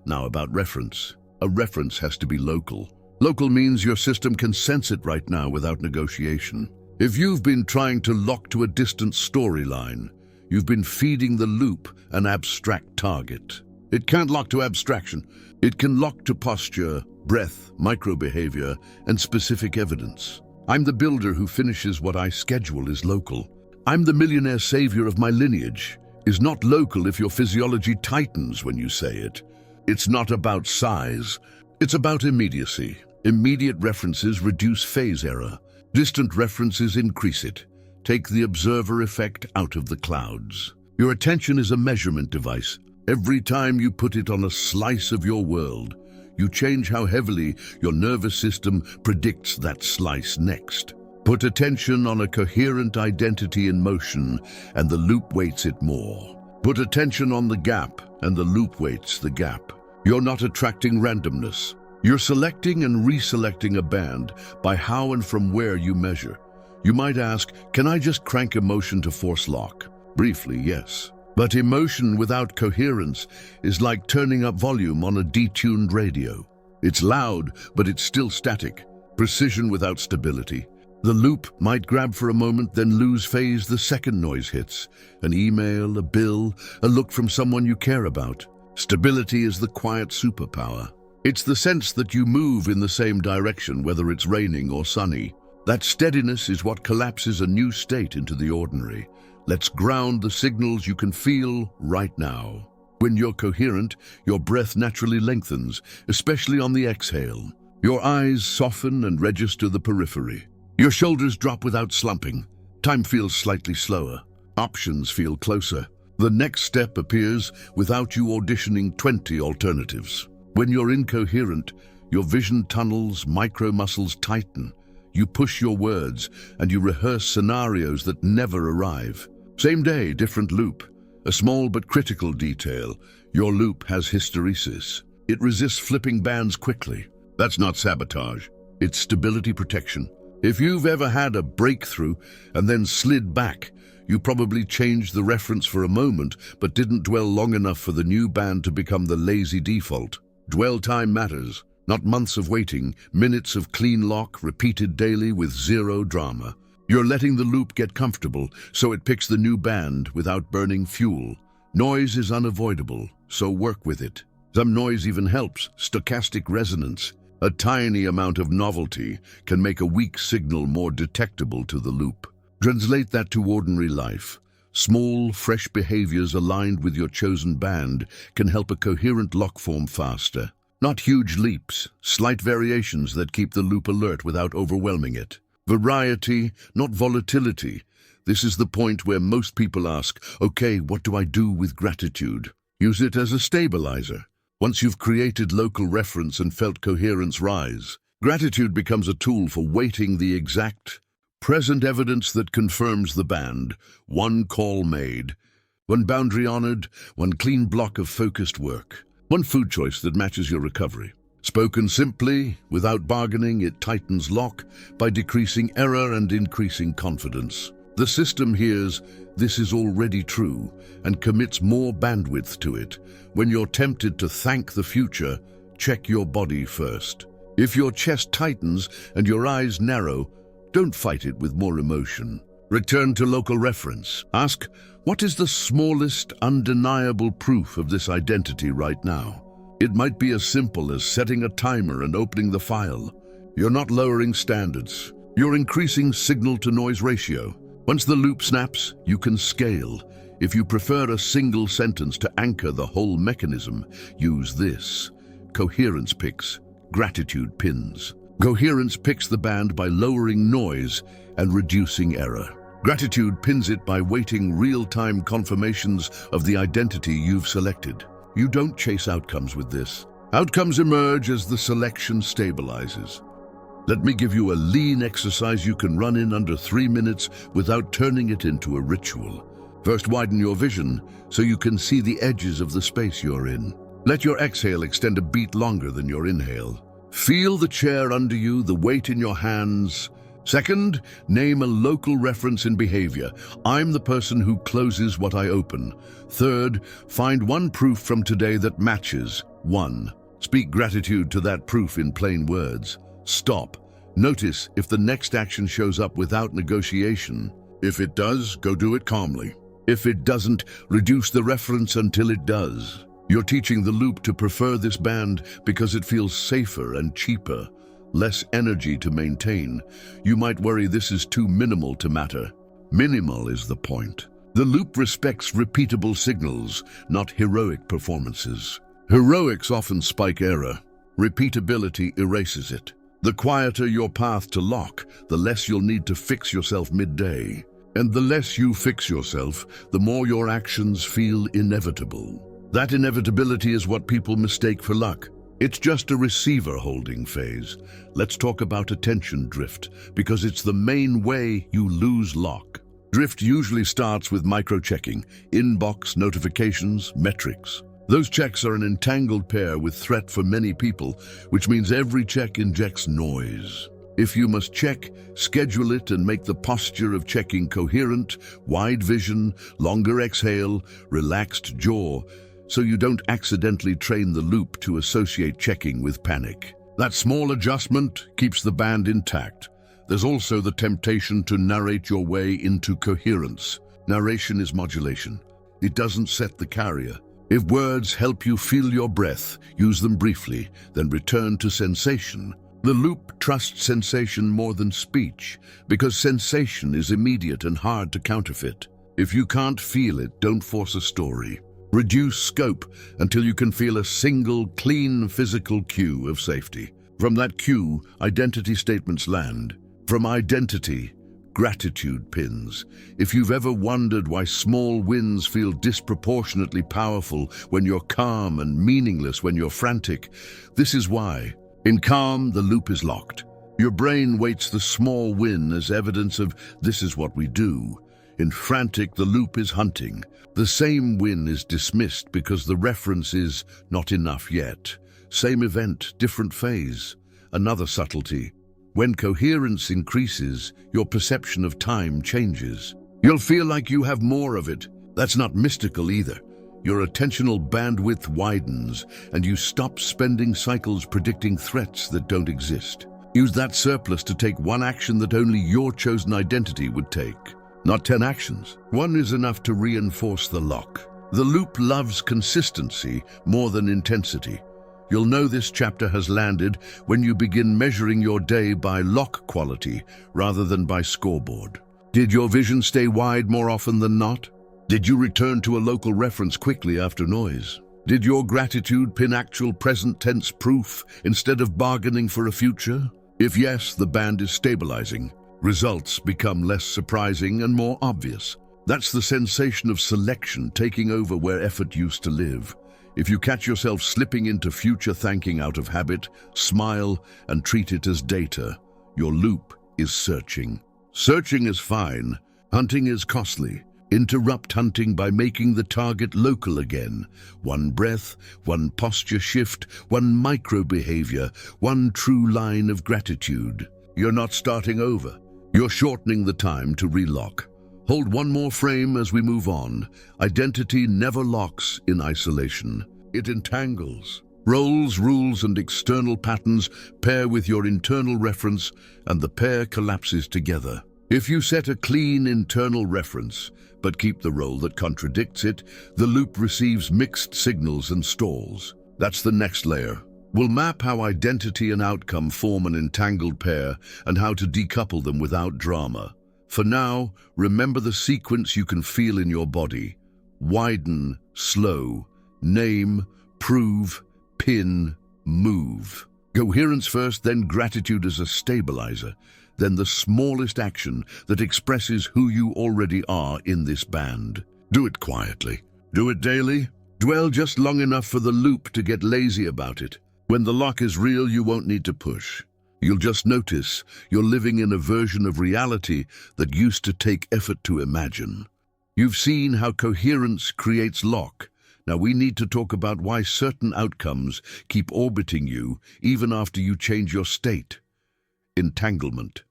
Now about reference. A reference has to be local. Local means your system can sense it right now without negotiation. If you've been trying to lock to a distant storyline, you've been feeding the loop an abstract target. It can't lock to abstraction. It can lock to posture, breath, micro-behavior, and specific evidence. I'm the builder who finishes what I schedule is local. I'm the millionaire savior of my lineage is not local if your physiology tightens when you say it. It's not about size. It's about immediacy. Immediate references reduce phase error. Distant references increase it. Take the observer effect out of the clouds. Your attention is a measurement device. Every time you put it on a slice of your world, you change how heavily your nervous system predicts that slice next. Put attention on a coherent identity in motion, and the loop weights it more. Put attention on the gap, and the loop waits the gap. You're not attracting randomness. You're selecting and reselecting a band by how and from where you measure. You might ask, can I just crank emotion to force lock? Briefly, yes. But emotion without coherence is like turning up volume on a detuned radio. It's loud, but it's still static. Precision without stability. The loop might grab for a moment, then lose phase the second noise hits. An email, a bill, a look from someone you care about. Stability is the quiet superpower. It's the sense that you move in the same direction, whether it's raining or sunny. That steadiness is what collapses a new state into the ordinary. Let's ground the signals you can feel right now. When you're coherent, your breath naturally lengthens, especially on the exhale. Your eyes soften and register the periphery. Your shoulders drop without slumping. Time feels slightly slower. Options feel closer. The next step appears without you auditioning 20 alternatives. When you're incoherent, your vision tunnels, micro-muscles tighten. You push your words, and you rehearse scenarios that never arrive. Same day, different loop. A small but critical detail. Your loop has hysteresis. It resists flipping bands quickly. That's not sabotage. It's stability protection. If you've ever had a breakthrough and then slid back, you probably changed the reference for a moment, but didn't dwell long enough for the new band to become the lazy default. Dwell time matters, not months of waiting, minutes of clean lock, repeated daily with zero drama. You're letting the loop get comfortable, so it picks the new band without burning fuel. Noise is unavoidable, so work with it. Some noise even helps, stochastic resonance. A tiny amount of novelty can make a weak signal more detectable to the loop. Translate that to ordinary life. Small, fresh behaviors aligned with your chosen band can help a coherent lock form faster. Not huge leaps, slight variations that keep the loop alert without overwhelming it. Variety, not volatility. This is the point where most people ask, okay, what do I do with gratitude? Use it as a stabilizer. Once you've created local reference and felt coherence rise, gratitude becomes a tool for weighting the exact, present evidence that confirms the band. One call made, one boundary honored, one clean block of focused work, one food choice that matches your recovery. Spoken simply, without bargaining, it tightens lock by decreasing error and increasing confidence. The system hears, this is already true, and commits more bandwidth to it. When you're tempted to thank the future, check your body first. If your chest tightens and your eyes narrow, don't fight it with more emotion. Return to local reference. Ask, what is the smallest, undeniable proof of this identity right now? It might be as simple as setting a timer and opening the file. You're not lowering standards. You're increasing signal-to-noise ratio. Once the loop snaps, you can scale. If you prefer a single sentence to anchor the whole mechanism, use this. Coherence picks, gratitude pins. Coherence picks the band by lowering noise and reducing error. Gratitude pins it by weighting real-time confirmations of the identity you've selected. You don't chase outcomes with this. Outcomes emerge as the selection stabilizes. Let me give you a lean exercise you can run in under 3 minutes without turning it into a ritual. First, widen your vision so you can see the edges of the space you're in. Let your exhale extend a beat longer than your inhale. Feel the chair under you, the weight in your hands. Second, name a local reference in behavior. I'm the person who closes what I open. Third, find one proof from today that matches. 1. Speak gratitude to that proof in plain words. Stop. Notice if the next action shows up without negotiation. If it does, go do it calmly. If it doesn't, reduce the reference until it does. You're teaching the loop to prefer this band because it feels safer and cheaper. Less energy to maintain. You might worry this is too minimal to matter. Minimal is the point. The loop respects repeatable signals, not heroic performances. Heroics often spike error. Repeatability erases it. The quieter your path to lock, the less you'll need to fix yourself midday. And the less you fix yourself, the more your actions feel inevitable. That inevitability is what people mistake for luck. It's just a receiver holding phase. Let's talk about attention drift, because it's the main way you lose lock. Drift usually starts with micro-checking, inbox, notifications, metrics. Those checks are an entangled pair with threat for many people, which means every check injects noise. If you must check, schedule it and make the posture of checking coherent, wide vision, longer exhale, relaxed jaw, so you don't accidentally train the loop to associate checking with panic. That small adjustment keeps the band intact. There's also the temptation to narrate your way into coherence. Narration is modulation. It doesn't set the carrier. If words help you feel your breath, use them briefly, then return to sensation. The loop trusts sensation more than speech, because sensation is immediate and hard to counterfeit. If you can't feel it, don't force a story. Reduce scope until you can feel a single, clean physical cue of safety. From that cue, identity statements land. From identity, gratitude pins. If you've ever wondered why small wins feel disproportionately powerful when you're calm and meaningless when you're frantic, this is why. In calm, the loop is locked. Your brain weights the small win as evidence of this is what we do. In frantic, the loop is hunting. The same win is dismissed because the reference is not enough yet. Same event, different phase. Another subtlety. When coherence increases, your perception of time changes. You'll feel like you have more of it. That's not mystical either. Your attentional bandwidth widens, and you stop spending cycles predicting threats that don't exist. Use that surplus to take one action that only your chosen identity would take. Not 10 actions. One is enough to reinforce the lock. The loop loves consistency more than intensity. You'll know this chapter has landed when you begin measuring your day by lock quality rather than by scoreboard. Did your vision stay wide more often than not? Did you return to a local reference quickly after noise? Did your gratitude pin actual present tense proof instead of bargaining for a future? If yes, the band is stabilizing. Results become less surprising and more obvious. That's the sensation of selection taking over where effort used to live. If you catch yourself slipping into future thanking out of habit, smile and treat it as data. Your loop is searching. Searching is fine. Hunting is costly. Interrupt hunting by making the target local again. One breath, one posture shift, one micro-behavior, one true line of gratitude. You're not starting over. You're shortening the time to relock. Hold one more frame as we move on. Identity never locks in isolation. It entangles. Roles, rules, and external patterns pair with your internal reference, and the pair collapses together. If you set a clean internal reference, but keep the role that contradicts it, the loop receives mixed signals and stalls. That's the next layer. We'll map how identity and outcome form an entangled pair and how to decouple them without drama. For now, remember the sequence you can feel in your body. Widen, slow, name, prove, pin, move. Coherence first, then gratitude as a stabilizer, then the smallest action that expresses who you already are in this band. Do it quietly. Do it daily. Dwell just long enough for the loop to get lazy about it. When the lock is real, you won't need to push. You'll just notice you're living in a version of reality that used to take effort to imagine. You've seen how coherence creates lock. Now we need to talk about why certain outcomes keep orbiting you even after you change your state. Entanglement.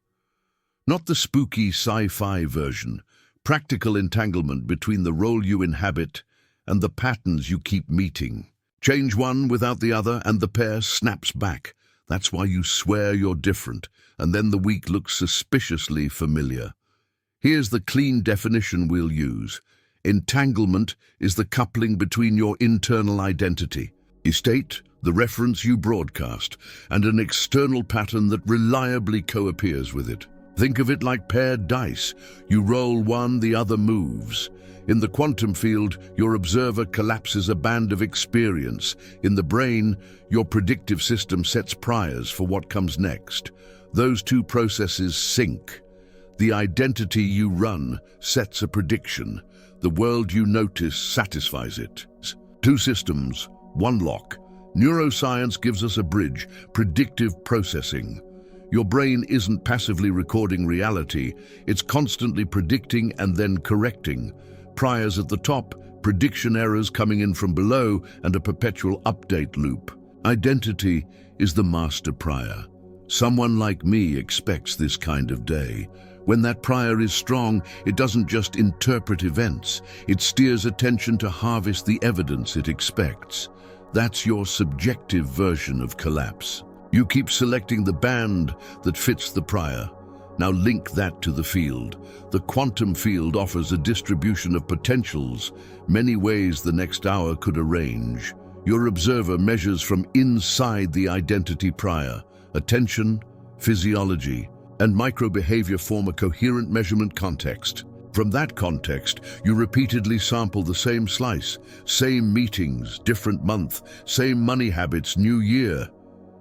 Not the spooky sci-fi version. Practical entanglement between the role you inhabit and the patterns you keep meeting. Change one without the other and the pair snaps back. That's why you swear you're different, and then the week looks suspiciously familiar. Here's the clean definition we'll use. Entanglement is the coupling between your internal identity, state, the reference you broadcast, and an external pattern that reliably co-appears with it. Think of it like paired dice. You roll one, the other moves. In the quantum field, your observer collapses a band of experience. In the brain, your predictive system sets priors for what comes next. Those two processes sync. The identity you run sets a prediction. The world you notice satisfies it. Two systems, one lock. Neuroscience gives us a bridge, predictive processing. Your brain isn't passively recording reality, it's constantly predicting and then correcting. Priors at the top, prediction errors coming in from below, and a perpetual update loop. Identity is the master prior. Someone like me expects this kind of day. When that prior is strong, it doesn't just interpret events, it steers attention to harvest the evidence it expects. That's your subjective version of collapse. You keep selecting the band that fits the prior. Now link that to the field. The quantum field offers a distribution of potentials, many ways the next hour could arrange. Your observer measures from inside the identity prior. Attention, physiology, and microbehavior form a coherent measurement context. From that context, you repeatedly sample the same slice, same meetings, different month, same money habits, new year.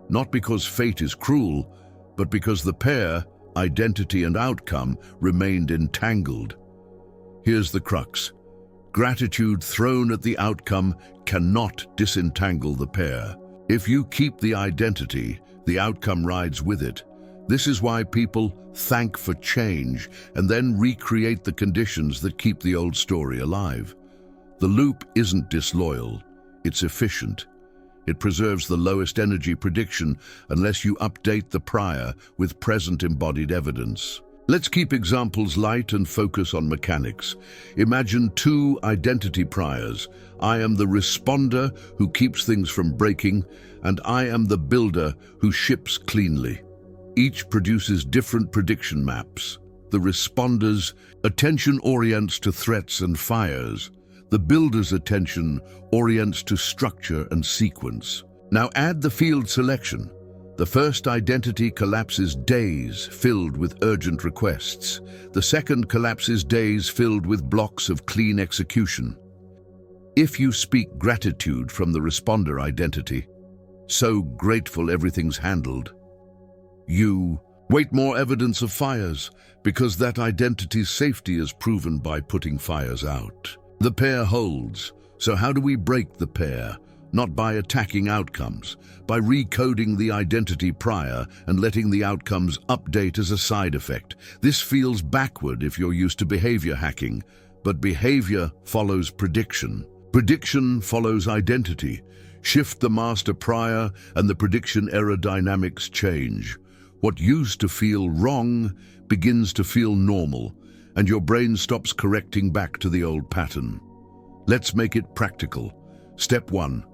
Not because fate is cruel, but because the pair, identity and outcome, remained entangled. Here's the crux. Gratitude thrown at the outcome cannot disentangle the pair. If you keep the identity, the outcome rides with it. This is why people thank for change and then recreate the conditions that keep the old story alive. The loop isn't disloyal, it's efficient. It preserves the lowest energy prediction unless you update the prior with present embodied evidence. Let's keep examples light and focus on mechanics. Imagine two identity priors. I am the responder who keeps things from breaking, and I am the builder who ships cleanly. Each produces different prediction maps. The responder's attention orients to threats and fires. The builder's attention orients to structure and sequence. Now add the field selection. The first identity collapses days filled with urgent requests. The second collapses days filled with blocks of clean execution. If you speak gratitude from the responder identity, so grateful everything's handled, you wait more evidence of fires because that identity's safety is proven by putting fires out. The pair holds. So how do we break the pair? Not by attacking outcomes, by recoding the identity prior and letting the outcomes update as a side effect. This feels backward if you're used to behavior hacking, but behavior follows prediction. Prediction follows identity. Shift the master prior and the prediction error dynamics change. What used to feel wrong begins to feel normal, and your brain stops correcting back to the old pattern. Let's make it practical. Step 1.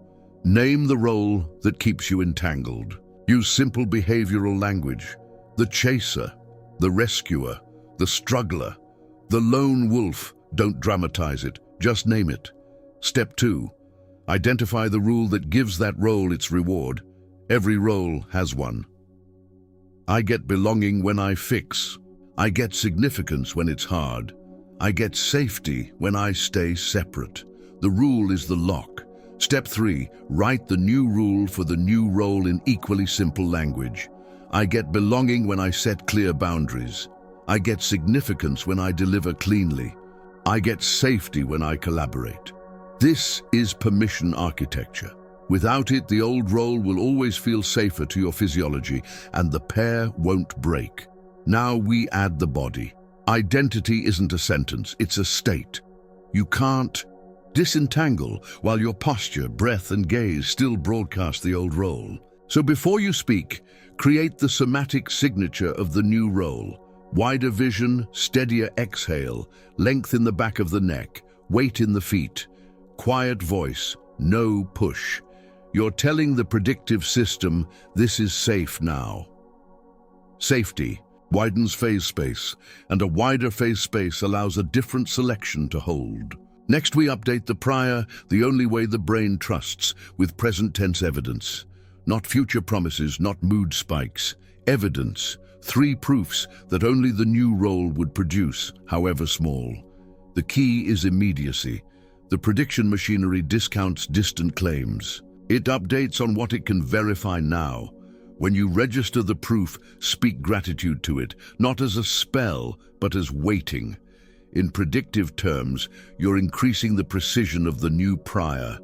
Name the role that keeps you entangled. Use simple behavioral language. The chaser, the rescuer, the struggler, the lone wolf. Don't dramatize it, just name it. Step 2. Identify the rule that gives that role its reward. Every role has one. I get belonging when I fix. I get significance when it's hard. I get safety when I stay separate. The rule is the lock. Step 3, write the new rule for the new role in equally simple language. I get belonging when I set clear boundaries. I get significance when I deliver cleanly. I get safety when I collaborate. This is permission architecture. Without it, the old role will always feel safer to your physiology, and the pair won't break. Now we add the body. Identity isn't a sentence, it's a state. You can't disentangle while your posture, breath, and gaze still broadcast the old role. So before you speak, create the somatic signature of the new role. Wider vision, steadier exhale, length in the back of the neck, weight in the feet, quiet voice, no push. You're telling the predictive system, this is safe now. Safety widens phase space, and a wider phase space allows a different selection to hold. Next, we update the prior, the only way the brain trusts, with present tense evidence. Not future promises, not mood spikes. Evidence, 3 proofs that only the new role would produce, however small. The key is immediacy. The prediction machinery discounts distant claims. It updates on what it can verify now. When you register the proof, speak gratitude to it, not as a spell, but as waiting. In predictive terms, you're increasing the precision of the new prior.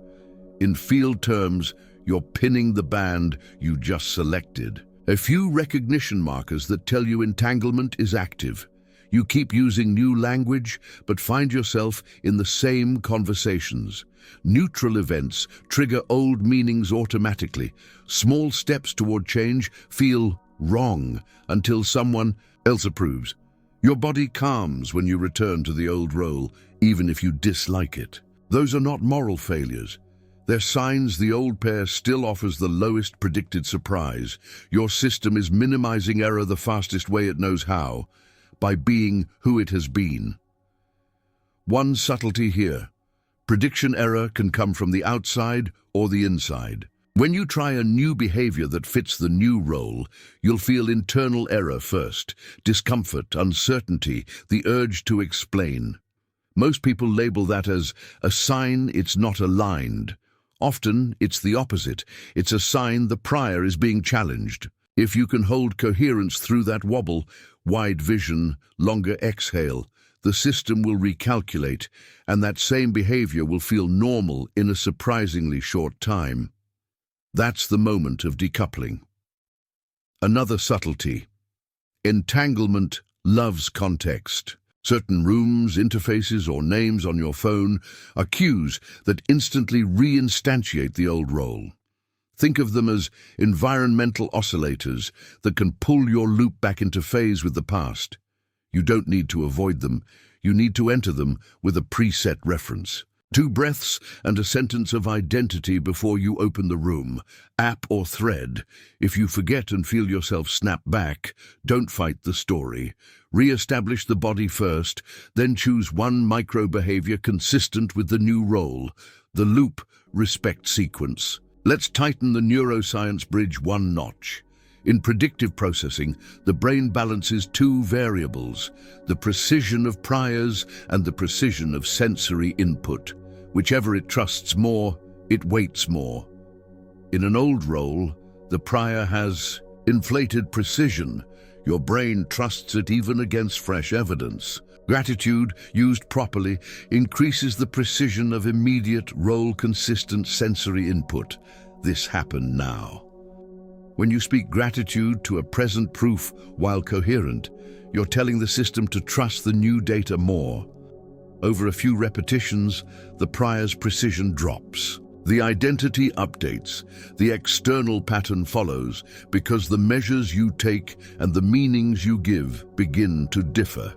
In field terms, you're pinning the band you just selected. A few recognition markers that tell you entanglement is active. You keep using new language, but find yourself in the same conversations. Neutral events trigger old meanings automatically. Small steps toward change feel wrong until someone else approves. Your body calms when you return to the old role, even if you dislike it. Those are not moral failures. They're signs the old pair still offers the lowest predicted surprise. Your system is minimizing error the fastest way it knows how, by being who it has been. One subtlety here. Prediction error can come from the outside or the inside. When you try a new behavior that fits the new role, you'll feel internal error first, discomfort, uncertainty, the urge to explain. Most people label that as a sign it's not aligned. Often, it's the opposite. It's a sign the prior is being challenged. If you can hold coherence through that wobble, wide vision, longer exhale, the system will recalculate, and that same behavior will feel normal in a surprisingly short time. That's the moment of decoupling. Another subtlety. Entanglement loves context. Certain rooms, interfaces, or names on your phone are cues that instantly reinstantiate the old role. Think of them as environmental oscillators that can pull your loop back into phase with the past. You don't need to avoid them. You need to enter them with a preset reference. 2 breaths and a sentence of identity before you open the room, app or thread. If you forget and feel yourself snap back, don't fight the story. Re-establish the body first, then choose one micro-behavior consistent with the new role, the loop respect sequence. Let's tighten the neuroscience bridge one notch. In predictive processing, the brain balances 2 variables, the precision of priors and the precision of sensory input. Whichever it trusts more, it weights more. In an old role, the prior has inflated precision. Your brain trusts it even against fresh evidence. Gratitude, used properly, increases the precision of immediate, role-consistent sensory input. This happened now. When you speak gratitude to a present proof while coherent, you're telling the system to trust the new data more. Over a few repetitions, the prior's precision drops. The identity updates. The external pattern follows because the measures you take and the meanings you give begin to differ.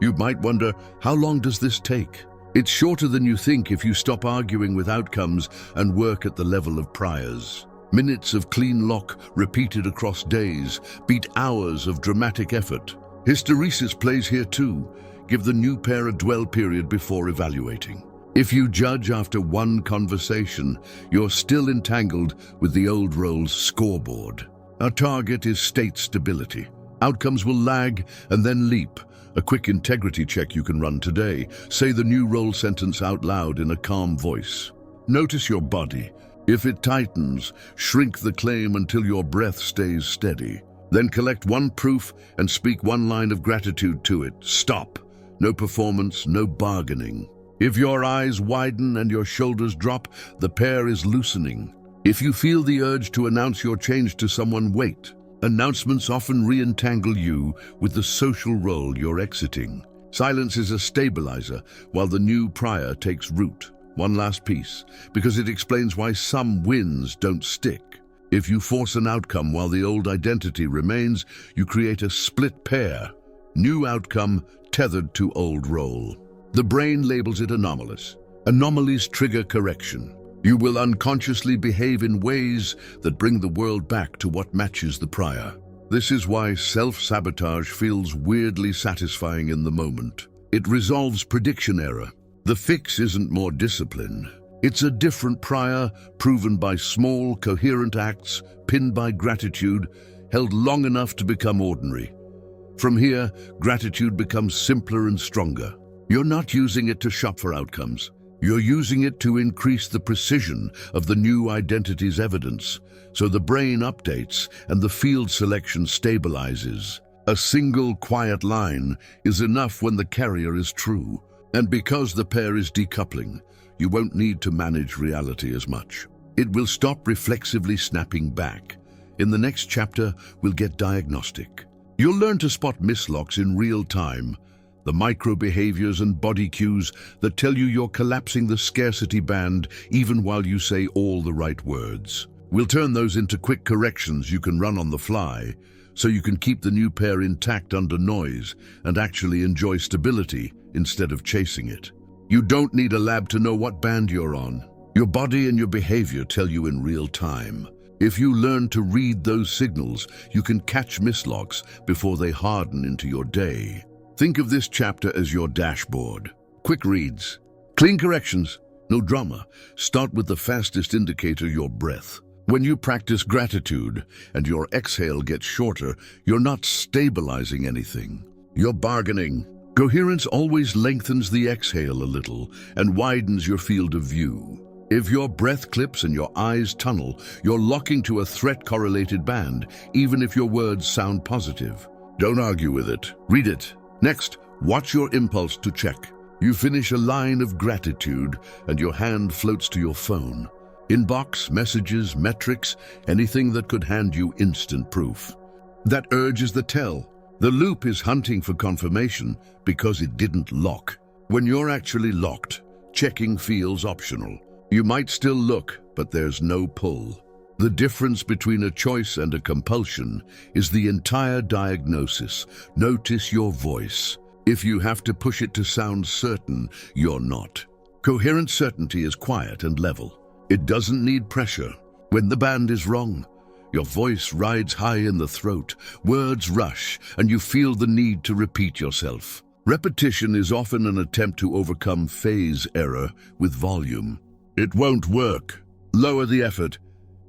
You might wonder, how long does this take? It's shorter than you think if you stop arguing with outcomes and work at the level of priors. Minutes of clean lock repeated across days beat hours of dramatic effort. Hysteresis plays here too. Give the new pair a dwell period before evaluating. If you judge after one conversation, you're still entangled with the old role's scoreboard. Our target is state stability. Outcomes will lag and then leap. A quick integrity check you can run today. Say the new role sentence out loud in a calm voice. Notice your body. If it tightens, shrink the claim until your breath stays steady. Then collect one proof and speak one line of gratitude to it. Stop. No performance, no bargaining. If your eyes widen and your shoulders drop, the pair is loosening. If you feel the urge to announce your change to someone, wait. Announcements often re-entangle you with the social role you're exiting. Silence is a stabilizer while the new prior takes root. One last piece, because it explains why some wins don't stick. If you force an outcome while the old identity remains, you create a split pair. New outcome tethered to old role. The brain labels it anomalous. Anomalies trigger correction. You will unconsciously behave in ways that bring the world back to what matches the prior. This is why self-sabotage feels weirdly satisfying in the moment. It resolves prediction error. The fix isn't more discipline. It's a different prior, proven by small, coherent acts, pinned by gratitude, held long enough to become ordinary. From here, gratitude becomes simpler and stronger. You're not using it to shop for outcomes. You're using it to increase the precision of the new identity's evidence, so the brain updates and the field selection stabilizes. A single quiet line is enough when the carrier is true. And because the pair is decoupling, you won't need to manage reality as much. It will stop reflexively snapping back. In the next chapter, we'll get Diagnostic. You'll learn to spot mislocks in real time, the micro behaviors and body cues that tell you you're collapsing the scarcity band even while you say all the right words. We'll turn those into quick corrections you can run on the fly, so you can keep the new pair intact under noise and actually enjoy stability instead of chasing it. You don't need a lab to know what band you're on. Your body and your behavior tell you in real time. If you learn to read those signals, you can catch mislocks before they harden into your day. Think of this chapter as your dashboard. Quick reads, clean corrections, no drama. Start with the fastest indicator, your breath. When you practice gratitude and your exhale gets shorter, you're not stabilizing anything. You're bargaining. Coherence always lengthens the exhale a little and widens your field of view. If your breath clips and your eyes tunnel, you're locking to a threat-correlated band, even if your words sound positive. Don't argue with it. Read it. Next, watch your impulse to check. You finish a line of gratitude and your hand floats to your phone. Inbox, messages, metrics, anything that could hand you instant proof. That urge is the tell. The loop is hunting for confirmation because it didn't lock. When you're actually locked, checking feels optional. You might still look, but there's no pull. The difference between a choice and a compulsion is the entire diagnosis. Notice your voice. If you have to push it to sound certain, you're not. Coherent certainty is quiet and level. It doesn't need pressure. When the band is wrong, your voice rides high in the throat, words rush, and you feel the need to repeat yourself. Repetition is often an attempt to overcome phase error with volume. It won't work. Lower the effort.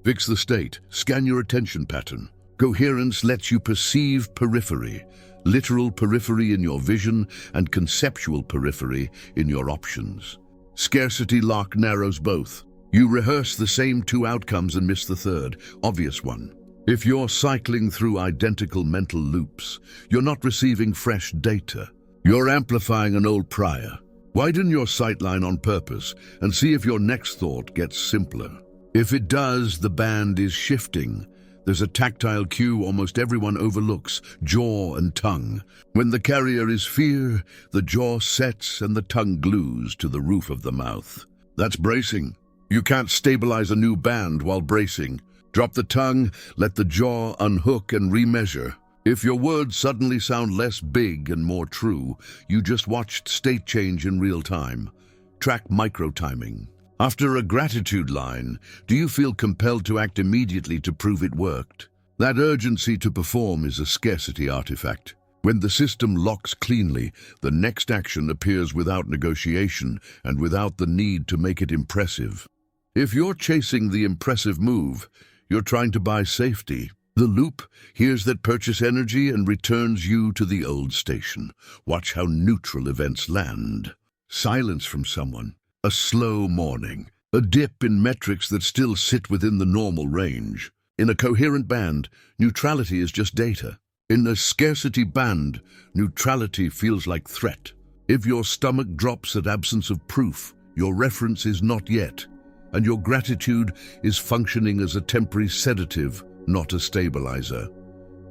Fix the state. Scan your attention pattern. Coherence lets you perceive periphery, literal periphery in your vision and conceptual periphery in your options. Scarcity lock narrows both. You rehearse the same two outcomes and miss the third, obvious one. If you're cycling through identical mental loops, you're not receiving fresh data. You're amplifying an old prior. Widen your sightline on purpose and see if your next thought gets simpler. If it does, the band is shifting. There's a tactile cue almost everyone overlooks, jaw and tongue. When the carrier is fear, the jaw sets and the tongue glues to the roof of the mouth. That's bracing. You can't stabilize a new band while bracing. Drop the tongue, let the jaw unhook and remeasure. If your words suddenly sound less big and more true, you just watched state change in real time. Track micro-timing. After a gratitude line, do you feel compelled to act immediately to prove it worked? That urgency to perform is a scarcity artifact. When the system locks cleanly, the next action appears without negotiation and without the need to make it impressive. If you're chasing the impressive move, you're trying to buy safety. The loop hears that purchase energy and returns you to the old station. Watch how neutral events land. Silence from someone, a slow morning, a dip in metrics that still sit within the normal range. In a coherent band, neutrality is just data. In a scarcity band, neutrality feels like threat. If your stomach drops at absence of proof, your reference is not yet, and your gratitude is functioning as a temporary sedative, not a stabilizer.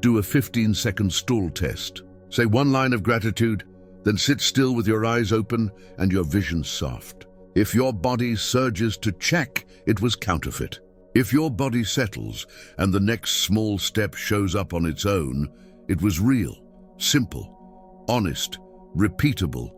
Do a 15-second stall test. Say one line of gratitude, then sit still with your eyes open and your vision soft. If your body surges to check, it was counterfeit. If your body settles and the next small step shows up on its own, it was real, simple, honest, repeatable.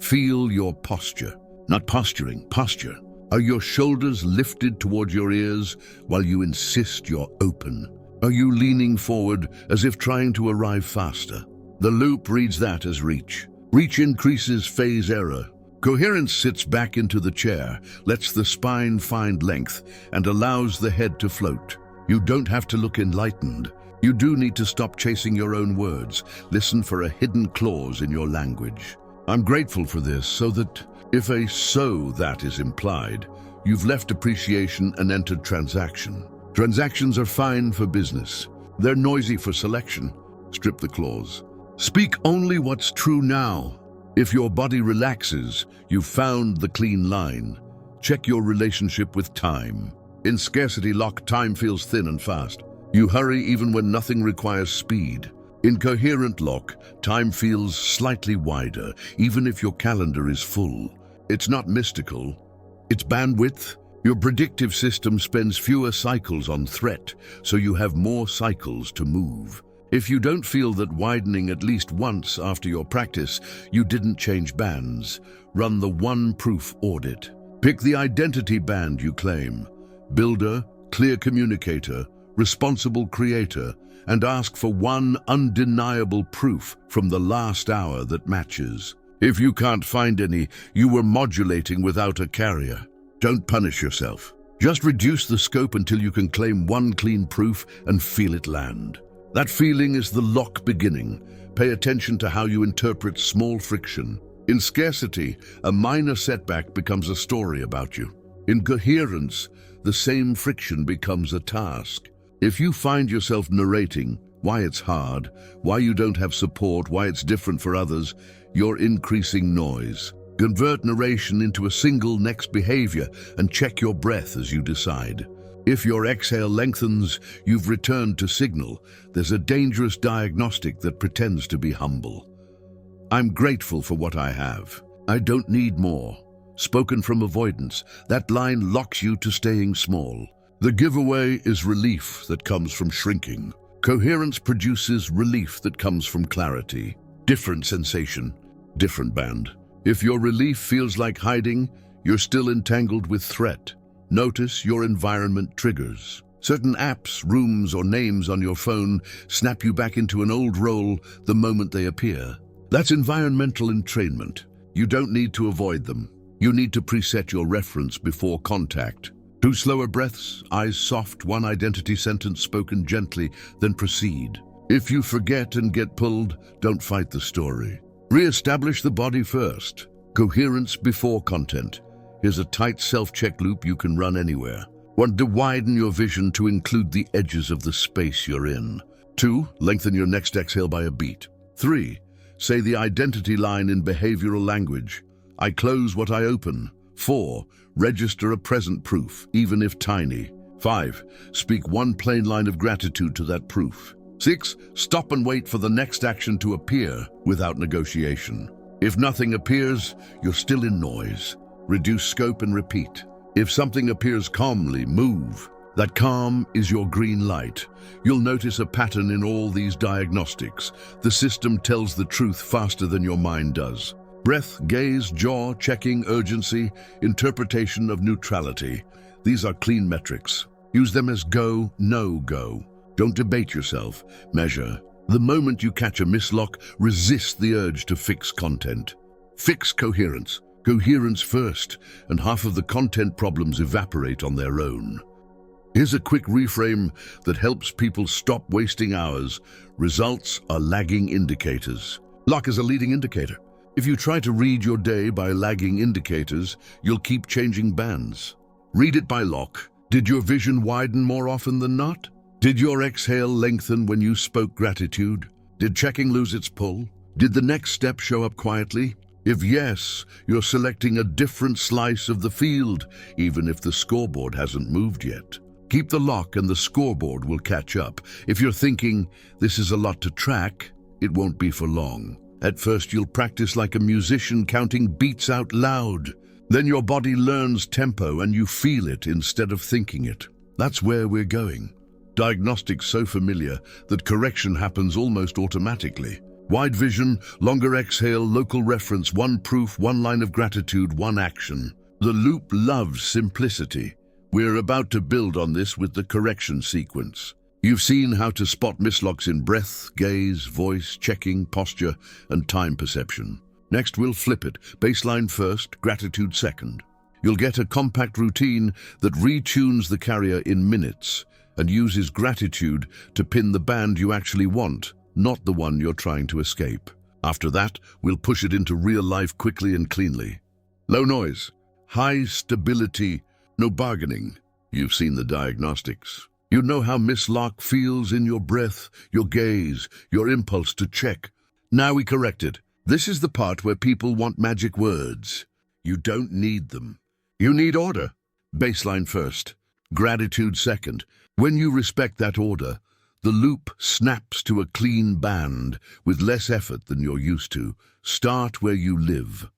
Feel your posture. Not posturing, posture. Are your shoulders lifted toward your ears while you insist you're open? Are you leaning forward as if trying to arrive faster? The loop reads that as reach. Reach increases phase error. Coherence sits back into the chair, lets the spine find length, and allows the head to float. You don't have to look enlightened. You do need to stop chasing your own words. Listen for a hidden clause in your language. I'm grateful for this so that if a "so that" is implied, you've left appreciation and entered transaction. Transactions are fine for business. They're noisy for selection. Strip the clause. Speak only what's true now. If your body relaxes, you've found the clean line. Check your relationship with time. In scarcity lock, time feels thin and fast. You hurry even when nothing requires speed. In coherent lock, time feels slightly wider, even if your calendar is full. It's not mystical. It's bandwidth. Your predictive system spends fewer cycles on threat, so you have more cycles to move. If you don't feel that widening at least once after your practice, you didn't change bands. Run the one-proof audit. Pick the identity band you claim. Builder, clear communicator, responsible creator, and ask for one undeniable proof from the last hour that matches. If you can't find any, you were modulating without a carrier. Don't punish yourself. Just reduce the scope until you can claim one clean proof and feel it land. That feeling is the lock beginning. Pay attention to how you interpret small friction. In scarcity, a minor setback becomes a story about you. In coherence, the same friction becomes a task. If you find yourself narrating why it's hard, why you don't have support, why it's different for others, you're increasing noise. Convert narration into a single next behavior and check your breath as you decide. If your exhale lengthens, you've returned to signal. There's a dangerous diagnostic that pretends to be humble. I'm grateful for what I have. I don't need more. Spoken from avoidance, that line locks you to staying small. The giveaway is relief that comes from shrinking. Coherence produces relief that comes from clarity. Different sensation, different band. If your relief feels like hiding, you're still entangled with threat. Notice your environment triggers. Certain apps, rooms, or names on your phone snap you back into an old role the moment they appear. That's environmental entrainment. You don't need to avoid them. You need to preset your reference before contact. 2 slower breaths, eyes soft, one identity sentence spoken gently, then proceed. If you forget and get pulled, don't fight the story. Re-establish the body first. Coherence before content. Here's a tight self-check loop you can run anywhere. 1. To widen your vision to include the edges of the space you're in. 2. Lengthen your next exhale by a beat. 3. Say the identity line in behavioral language. I close what I open. 4. Register a present proof, even if tiny. 5. Speak one plain line of gratitude to that proof. 6. Stop and wait for the next action to appear without negotiation. If nothing appears, you're still in noise. Reduce scope and repeat. If something appears calmly, move. That calm is your green light. You'll notice a pattern in all these diagnostics. The system tells the truth faster than your mind does. Breath, gaze, jaw, checking, urgency, interpretation of neutrality. These are clean metrics. Use them as go, no go. Don't debate yourself, measure. The moment you catch a mislock, resist the urge to fix content. Fix coherence. Coherence first, and half of the content problems evaporate on their own. Here's a quick reframe that helps people stop wasting hours. Results are lagging indicators. Lock is a leading indicator. If you try to read your day by lagging indicators, you'll keep changing bands. Read it by lock. Did your vision widen more often than not? Did your exhale lengthen when you spoke gratitude? Did checking lose its pull? Did the next step show up quietly? If yes, you're selecting a different slice of the field, even if the scoreboard hasn't moved yet. Keep the lock and the scoreboard will catch up. If you're thinking, this is a lot to track, it won't be for long. At first, you'll practice like a musician counting beats out loud. Then your body learns tempo and you feel it instead of thinking it. That's where we're going. Diagnostic's so familiar that correction happens almost automatically. Wide vision, longer exhale, local reference, one proof, one line of gratitude, one action. The loop loves simplicity. We're about to build on this with the correction sequence. You've seen how to spot mislocks in breath, gaze, voice, checking, posture, and time perception. Next, we'll flip it. Baseline first, gratitude second. You'll get a compact routine that retunes the carrier in minutes and uses gratitude to pin the band you actually want, not the one you're trying to escape. After that, we'll push it into real life quickly and cleanly. Low noise, high stability, no bargaining. You've seen the diagnostics. You know how mislock feels in your breath, your gaze, your impulse to check. Now we correct it. This is the part where people want magic words. You don't need them. You need order. Baseline first. gratitude second. When you respect that order, the loop snaps to a clean band with less effort than you're used to. Start where you live,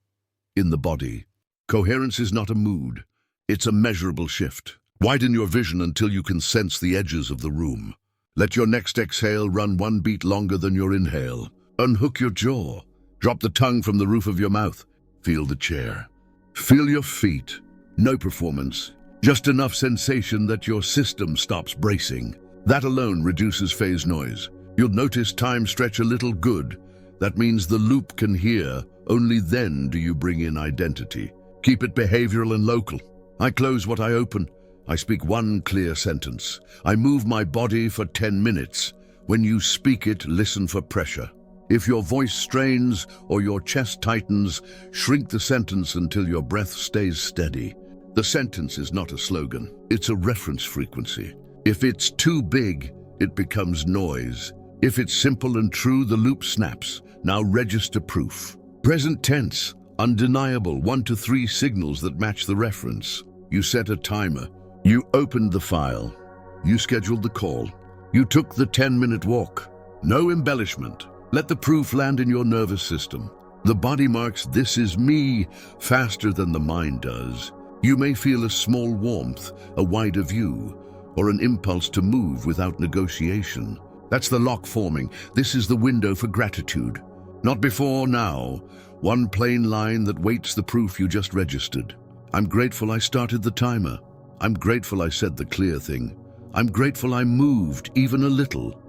in the body. Coherence is not a mood, it's a measurable shift. Widen your vision until you can sense the edges of the room. Let your next exhale run one beat longer than your inhale. Unhook your jaw. Drop the tongue from the roof of your mouth. Feel the chair. Feel your feet. No performance, just enough sensation that your system stops bracing. That alone reduces phase noise. You'll notice time stretch a little. Good. That means the loop can hear. Only then do you bring in identity. Keep it behavioral and local. I close what I open. I speak one clear sentence. I move my body for 10 minutes. When you speak it, listen for pressure. If your voice strains or your chest tightens, shrink the sentence until your breath stays steady. The sentence is not a slogan, it's a reference frequency. If it's too big, it becomes noise. If it's simple and true, the loop snaps. Now register proof. Present tense, undeniable, 1 to 3 signals that match the reference. You set a timer. You opened the file. You scheduled the call. You took the 10-minute walk. No embellishment. Let the proof land in your nervous system. The body marks "this is me" faster than the mind does. You may feel a small warmth, a wider view, or an impulse to move without negotiation. That's the lock forming. This is the window for gratitude. Not before, now. One plain line that waits the proof you just registered. I'm grateful I started the timer. I'm grateful I said the clear thing. I'm grateful I moved, even a little.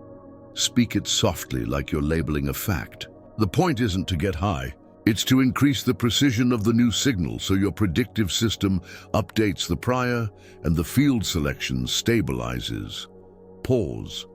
Speak it softly, like you're labeling a fact. The point isn't to get high. It's to increase the precision of the new signal so your predictive system updates the prior and the field selection stabilizes. Pause.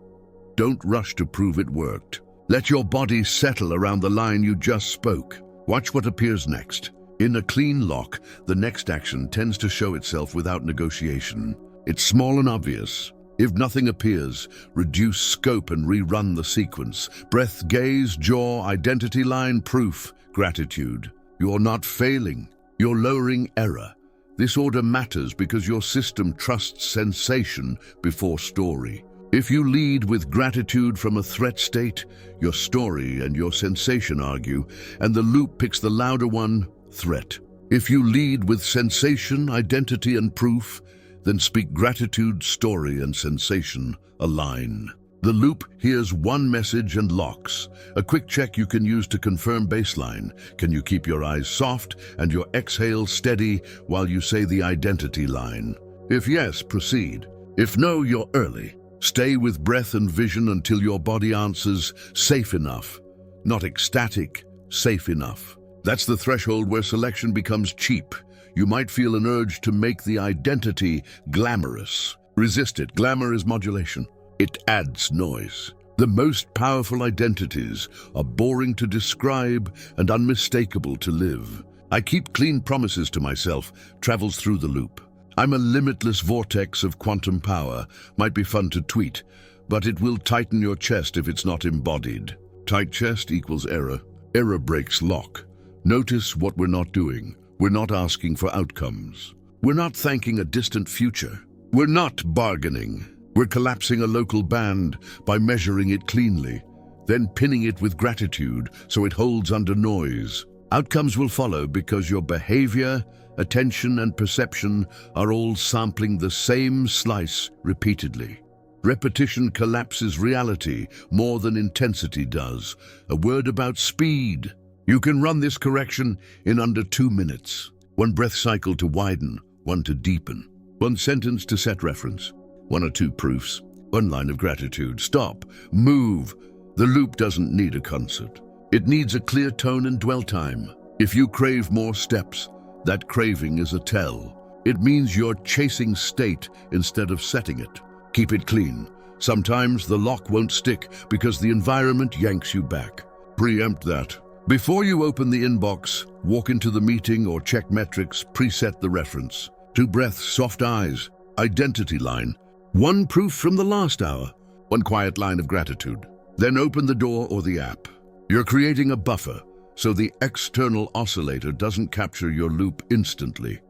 Don't rush to prove it worked. Let your body settle around the line you just spoke. Watch what appears next. In a clean lock, the next action tends to show itself without negotiation. It's small and obvious. If nothing appears, reduce scope and rerun the sequence. Breath, gaze, jaw, identity line, proof, gratitude. You're not failing. You're lowering error. This order matters because your system trusts sensation before story. If you lead with gratitude from a threat state, your story and your sensation argue, and the loop picks the louder one, threat. If you lead with sensation, identity, and proof, then speak gratitude, story, and sensation align. The loop hears one message and locks. A quick check you can use to confirm baseline. Can you keep your eyes soft and your exhale steady while you say the identity line? If yes, proceed. If no, you're early. Stay with breath and vision until your body answers safe enough. Not ecstatic, safe enough. That's the threshold where selection becomes cheap. You might feel an urge to make the identity glamorous. Resist it. Glamour is modulation. It adds noise. The most powerful identities are boring to describe and unmistakable to live. I keep clean promises to myself, travels through the loop. I'm a limitless vortex of quantum power. Might be fun to tweet, but it will tighten your chest if it's not embodied. Tight chest equals error. Error breaks lock. Notice what we're not doing. We're not asking for outcomes. We're not thanking a distant future. We're not bargaining. We're collapsing a local band by measuring it cleanly, then pinning it with gratitude so it holds under noise. Outcomes will follow because your behavior, attention, and perception are all sampling the same slice repeatedly. Repetition collapses reality more than intensity does. A word about speed. You can run this correction in under 2 minutes. One breath cycle to widen, one to deepen. One sentence to set reference. 1 or 2 proofs. 1 line of gratitude. Stop. Move. The loop doesn't need a concert. It needs a clear tone and dwell time. If you crave more steps, that craving is a tell. It means you're chasing state instead of setting it. Keep it clean. Sometimes the lock won't stick because the environment yanks you back. Preempt that. Before you open the inbox, walk into the meeting or check metrics, preset the reference. 2 breaths, soft eyes, identity line. 1 proof from the last hour. 1 quiet line of gratitude. Then open the door or the app. You're creating a buffer, so the external oscillator doesn't capture your loop instantly.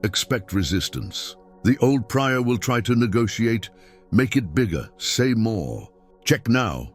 Expect resistance. The old prior will try to negotiate, make it bigger, say more. Check now.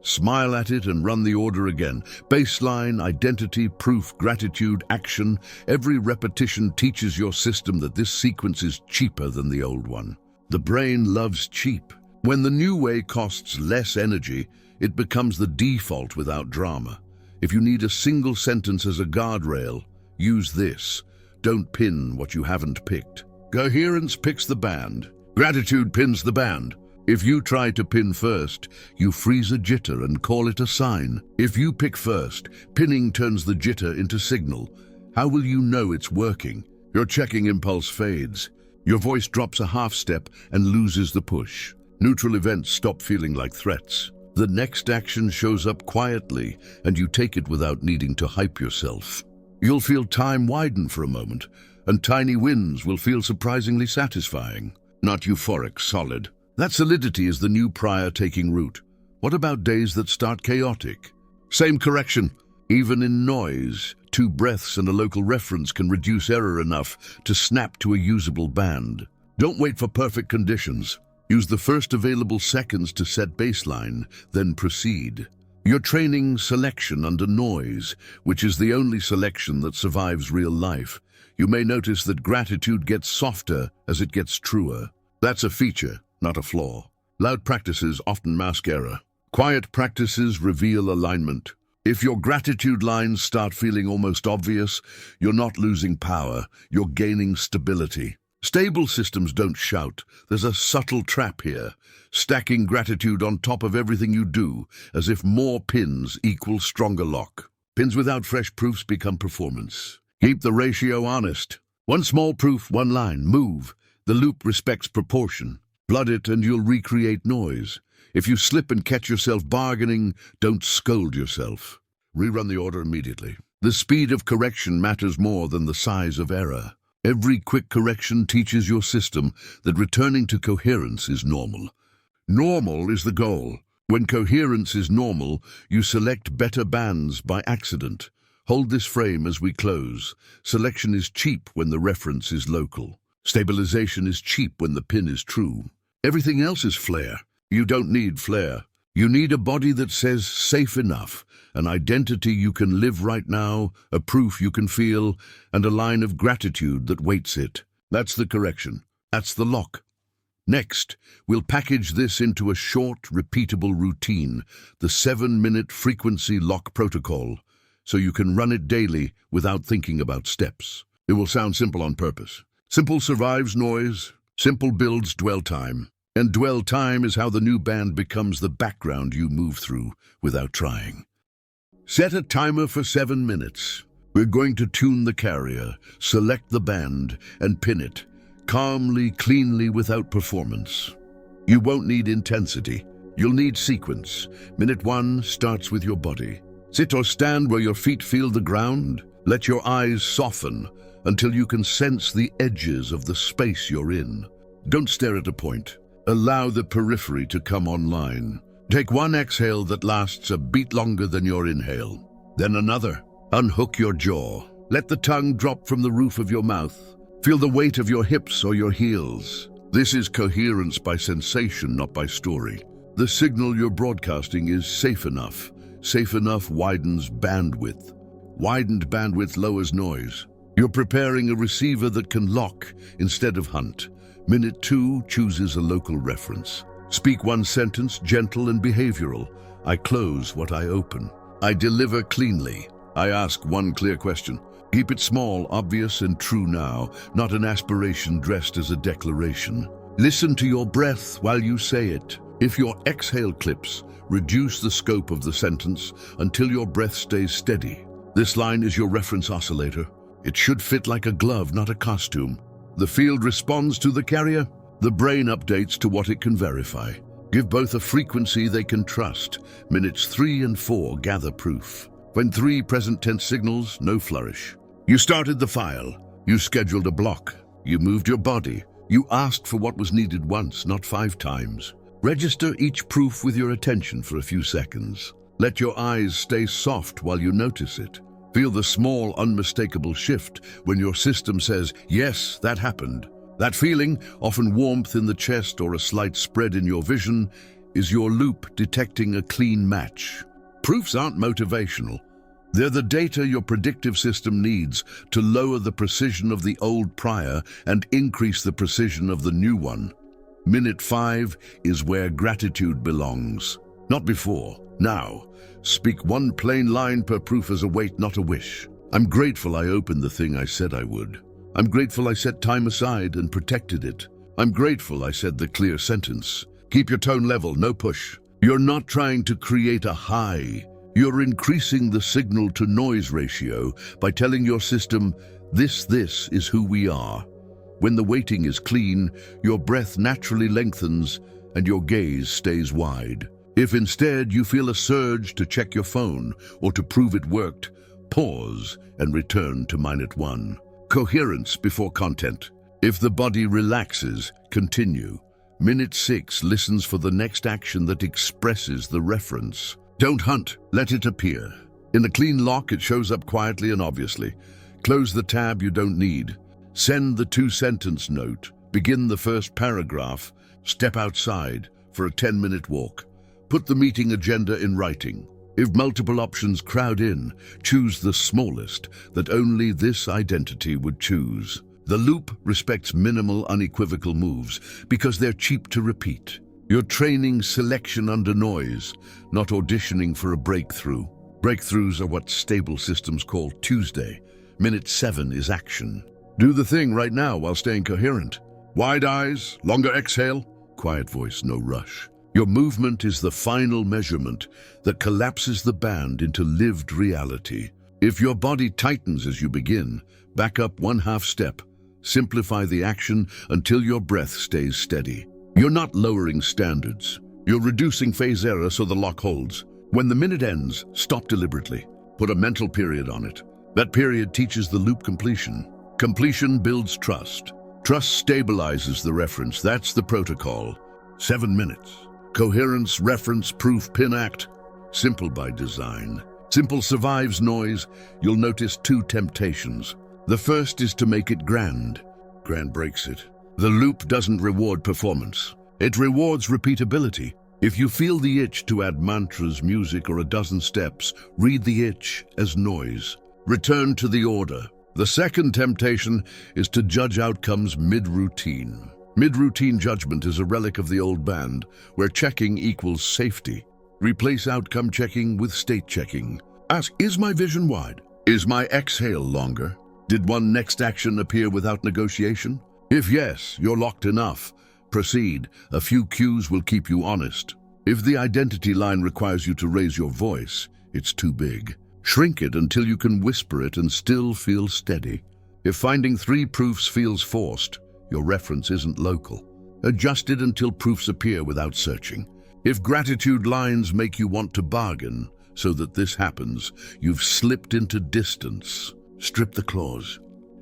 Smile at it and run the order again. Baseline, identity, proof, gratitude, action. Every repetition teaches your system that this sequence is cheaper than the old one. The brain loves cheap. When the new way costs less energy, it becomes the default without drama. If you need a single sentence as a guardrail, use this. Don't pin what you haven't picked. Coherence picks the band. Gratitude pins the band. If you try to pin first, you freeze a jitter and call it a sign. If you pick first, pinning turns the jitter into signal. How will you know it's working? Your checking impulse fades. Your voice drops a half step and loses the push. Neutral events stop feeling like threats. The next action shows up quietly, and you take it without needing to hype yourself. You'll feel time widen for a moment, and tiny wins will feel surprisingly satisfying. Not euphoric, solid. That solidity is the new prior taking root. What about days that start chaotic? Same correction. Even in noise, 2 breaths and a local reference can reduce error enough to snap to a usable band. Don't wait for perfect conditions. Use the first available seconds to set baseline, then proceed. You're training selection under noise, which is the only selection that survives real life. You may notice that gratitude gets softer as it gets truer. That's a feature, not a flaw. Loud practices often mask error. Quiet practices reveal alignment. If your gratitude lines start feeling almost obvious, you're not losing power, you're gaining stability. Stable systems don't shout. There's a subtle trap here, stacking gratitude on top of everything you do, as if more pins equals stronger lock. Pins without fresh proofs become performance. Keep the ratio honest. One small proof, one line, move. The loop respects proportion. Flood it and you'll recreate noise. If you slip and catch yourself bargaining, don't scold yourself. Rerun the order immediately. The speed of correction matters more than the size of error. Every quick correction teaches your system that returning to coherence is normal. Normal is the goal. When coherence is normal, you select better bands by accident. Hold this frame as we close. Selection is cheap when the reference is local. Stabilization is cheap when the pin is true. Everything else is flair. You don't need flair. You need a body that says safe enough, an identity you can live right now, a proof you can feel, and a line of gratitude that waits it. That's the correction. That's the lock. Next, we'll package this into a short, repeatable routine, the 7-minute frequency lock protocol, so you can run it daily without thinking about steps. It will sound simple on purpose. Simple survives noise. Simple builds dwell time. And dwell time is how the new band becomes the background you move through without trying. Set a timer for 7 minutes. We're going to tune the carrier, select the band, and pin it, calmly, cleanly, without performance. You won't need intensity. You'll need sequence. Minute 1 starts with your body. Sit or stand where your feet feel the ground. Let your eyes soften until you can sense the edges of the space you're in. Don't stare at a point. Allow the periphery to come online. Take one exhale that lasts a beat longer than your inhale. Then another. Unhook your jaw. Let the tongue drop from the roof of your mouth. Feel the weight of your hips or your heels. This is coherence by sensation, not by story. The signal you're broadcasting is safe enough. Safe enough widens bandwidth. Widened bandwidth lowers noise. You're preparing a receiver that can lock instead of hunt. Minute 2 chooses a local reference. Speak one sentence, gentle and behavioral. I close what I open. I deliver cleanly. I ask one clear question. Keep it small, obvious, and true now, not an aspiration dressed as a declaration. Listen to your breath while you say it. If your exhale clips, reduce the scope of the sentence until your breath stays steady. This line is your reference oscillator. It should fit like a glove, not a costume. The field responds to the carrier. The brain updates to what it can verify. Give both a frequency they can trust. Minutes 3 and 4 gather proof. When 3 present tense signals, no flourish. You started the file. You scheduled a block. You moved your body. You asked for what was needed once, not 5 times. Register each proof with your attention for a few seconds. Let your eyes stay soft while you notice it. Feel the small, unmistakable shift when your system says, yes, that happened. That feeling, often warmth in the chest or a slight spread in your vision, is your loop detecting a clean match. Proofs aren't motivational. They're the data your predictive system needs to lower the precision of the old prior and increase the precision of the new one. Minute 5 is where gratitude belongs. Not before, now. Speak one plain line per proof as a weight, not a wish. I'm grateful I opened the thing I said I would. I'm grateful I set time aside and protected it. I'm grateful I said the clear sentence. Keep your tone level, no push. You're not trying to create a high. You're increasing the signal-to-noise ratio by telling your system, this is who we are. When the weighting is clean, your breath naturally lengthens and your gaze stays wide. If instead you feel a surge to check your phone or to prove it worked, pause and return to minute 1. Coherence before content. If the body relaxes, continue. Minute 6 listens for the next action that expresses the reference. Don't hunt, let it appear. In a clean lock, it shows up quietly and obviously. Close the tab you don't need. Send the 2-sentence note. Begin the first paragraph. Step outside for a 10-minute walk. Put the meeting agenda in writing. If multiple options crowd in, choose the smallest that only this identity would choose. The loop respects minimal, unequivocal moves because they're cheap to repeat. You're training selection under noise, not auditioning for a breakthrough. Breakthroughs are what stable systems call Tuesday. Minute 7 is action. Do the thing right now while staying coherent. Wide eyes, longer exhale, quiet voice, no rush. Your movement is the final measurement that collapses the band into lived reality. If your body tightens as you begin, back up 1/2 step. Simplify the action until your breath stays steady. You're not lowering standards. You're reducing phase error so the lock holds. When the minute ends, stop deliberately. Put a mental period on it. That period teaches the loop completion. Completion builds trust. Trust stabilizes the reference. That's the protocol. 7 minutes. Coherence, reference, proof, pin act. Simple by design. Simple survives noise. You'll notice 2 temptations. The first is to make it grand. Grand breaks it. The loop doesn't reward performance. It rewards repeatability. If you feel the itch to add mantras, music, or a dozen steps, read the itch as noise. Return to the order. The second temptation is to judge outcomes mid-routine. Mid-routine judgment is a relic of the old band, where checking equals safety. Replace outcome checking with state checking. Ask, is my vision wide? Is my exhale longer? Did one next action appear without negotiation? If yes, you're locked enough. Proceed. A few cues will keep you honest. If the identity line requires you to raise your voice, it's too big. Shrink it until you can whisper it and still feel steady. If finding 3 proofs feels forced, your reference isn't local. Adjust it until proofs appear without searching. If gratitude lines make you want to bargain so that this happens, you've slipped into distance. Strip the clause.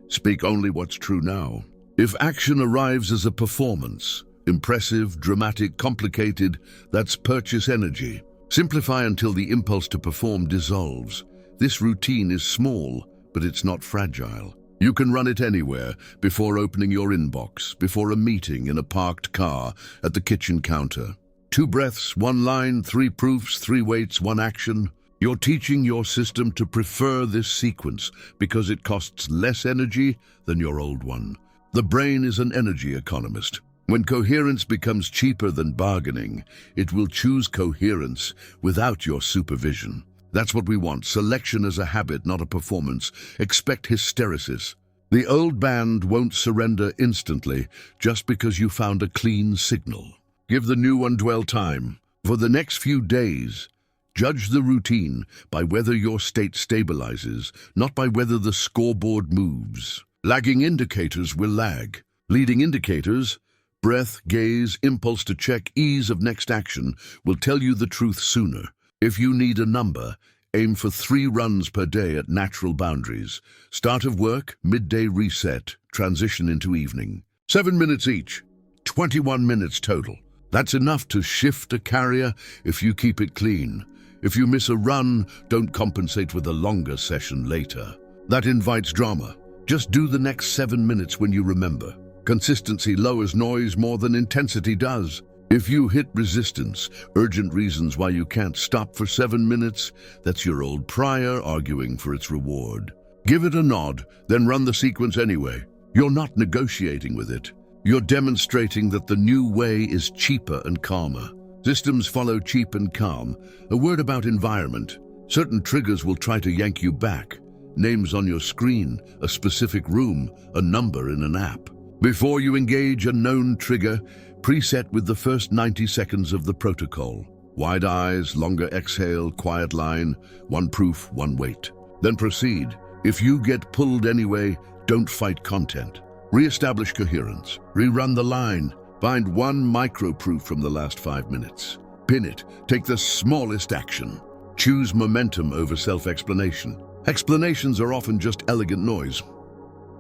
Speak only what's true now. If action arrives as a performance, impressive, dramatic, complicated, that's purchase energy. Simplify until the impulse to perform dissolves. This routine is small, but it's not fragile. You can run it anywhere, before opening your inbox, before a meeting, in a parked car, at the kitchen counter. 2 breaths, 1 line, 3 proofs, 3 weights, 1 action. You're teaching your system to prefer this sequence because it costs less energy than your old one. The brain is an energy economist. When coherence becomes cheaper than bargaining, it will choose coherence without your supervision. That's what we want. Selection as a habit, not a performance. Expect hysteresis. The old band won't surrender instantly just because you found a clean signal. Give the new one dwell time. For the next few days, judge the routine by whether your state stabilizes, not by whether the scoreboard moves. Lagging indicators will lag. Leading indicators, breath, gaze, impulse to check, ease of next action, will tell you the truth sooner. If you need a number, aim for 3 runs per day at natural boundaries. Start of work, midday reset, transition into evening. 7 minutes each, 21 minutes total. That's enough to shift a carrier if you keep it clean. If you miss a run, don't compensate with a longer session later. That invites drama. Just do the next 7 minutes when you remember. Consistency lowers noise more than intensity does. If you hit resistance, urgent reasons why you can't stop for 7 minutes, that's your old prior arguing for its reward. Give it a nod, then run the sequence anyway. You're not negotiating with it. You're demonstrating that the new way is cheaper and calmer. Systems follow cheap and calm. A word about environment. Certain triggers will try to yank you back. Names on your screen, a specific room, a number in an app. Before you engage a known trigger, preset with the first 90 seconds of the protocol. Wide eyes, longer exhale, quiet line, one proof, one wait. Then proceed. If you get pulled anyway, don't fight content. Re-establish coherence. Rerun the line. Find one micro-proof from the last 5 minutes. Pin it. Take the smallest action. Choose momentum over self-explanation. Explanations are often just elegant noise.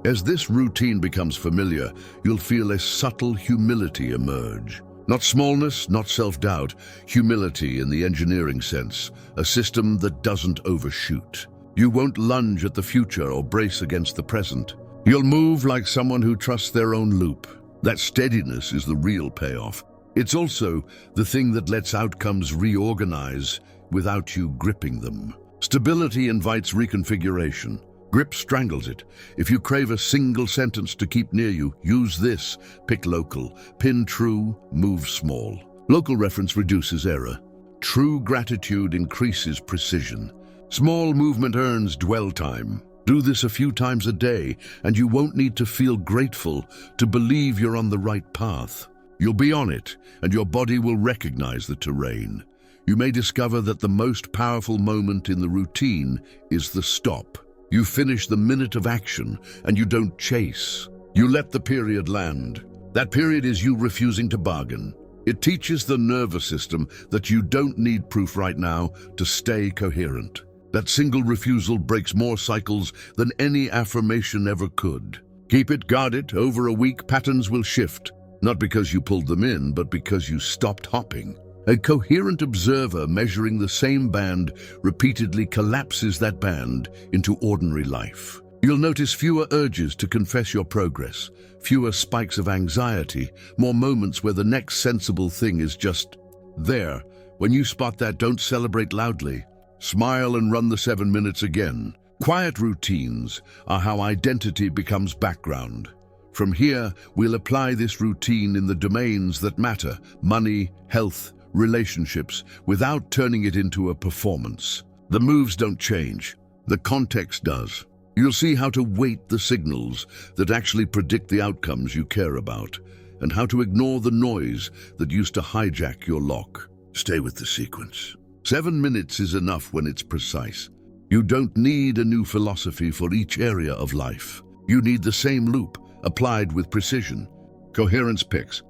As this routine becomes familiar, you'll feel a subtle humility emerge. Not smallness, not self-doubt, humility in the engineering sense, a system that doesn't overshoot. You won't lunge at the future or brace against the present. You'll move like someone who trusts their own loop. That steadiness is the real payoff. It's also the thing that lets outcomes reorganize without you gripping them. Stability invites reconfiguration. Grip strangles it. If you crave a single sentence to keep near you, use this. Pick local. Pin true, move small. Local reference reduces error. True gratitude increases precision. Small movement earns dwell time. Do this a few times a day, and you won't need to feel grateful to believe you're on the right path. You'll be on it, and your body will recognize the terrain. You may discover that the most powerful moment in the routine is the stop. You finish the minute of action, and you don't chase. You let the period land. That period is you refusing to bargain. It teaches the nervous system that you don't need proof right now to stay coherent. That single refusal breaks more cycles than any affirmation ever could. Keep it guarded. Over a week, patterns will shift. Not because you pulled them in, but because you stopped hopping. A coherent observer measuring the same band repeatedly collapses that band into ordinary life. You'll notice fewer urges to confess your progress, fewer spikes of anxiety, more moments where the next sensible thing is just there. When you spot that, don't celebrate loudly. Smile and run the 7 minutes again. Quiet routines are how identity becomes background. From here, we'll apply this routine in the domains that matter: money, health, relationships, without turning it into a performance. The moves don't change. The context does. You'll see how to weight the signals that actually predict the outcomes you care about, and how to ignore the noise that used to hijack your lock. Stay with the sequence. 7 minutes is enough when it's precise. You don't need a new philosophy for each area of life. You need the same loop, applied with precision. Coherence picks.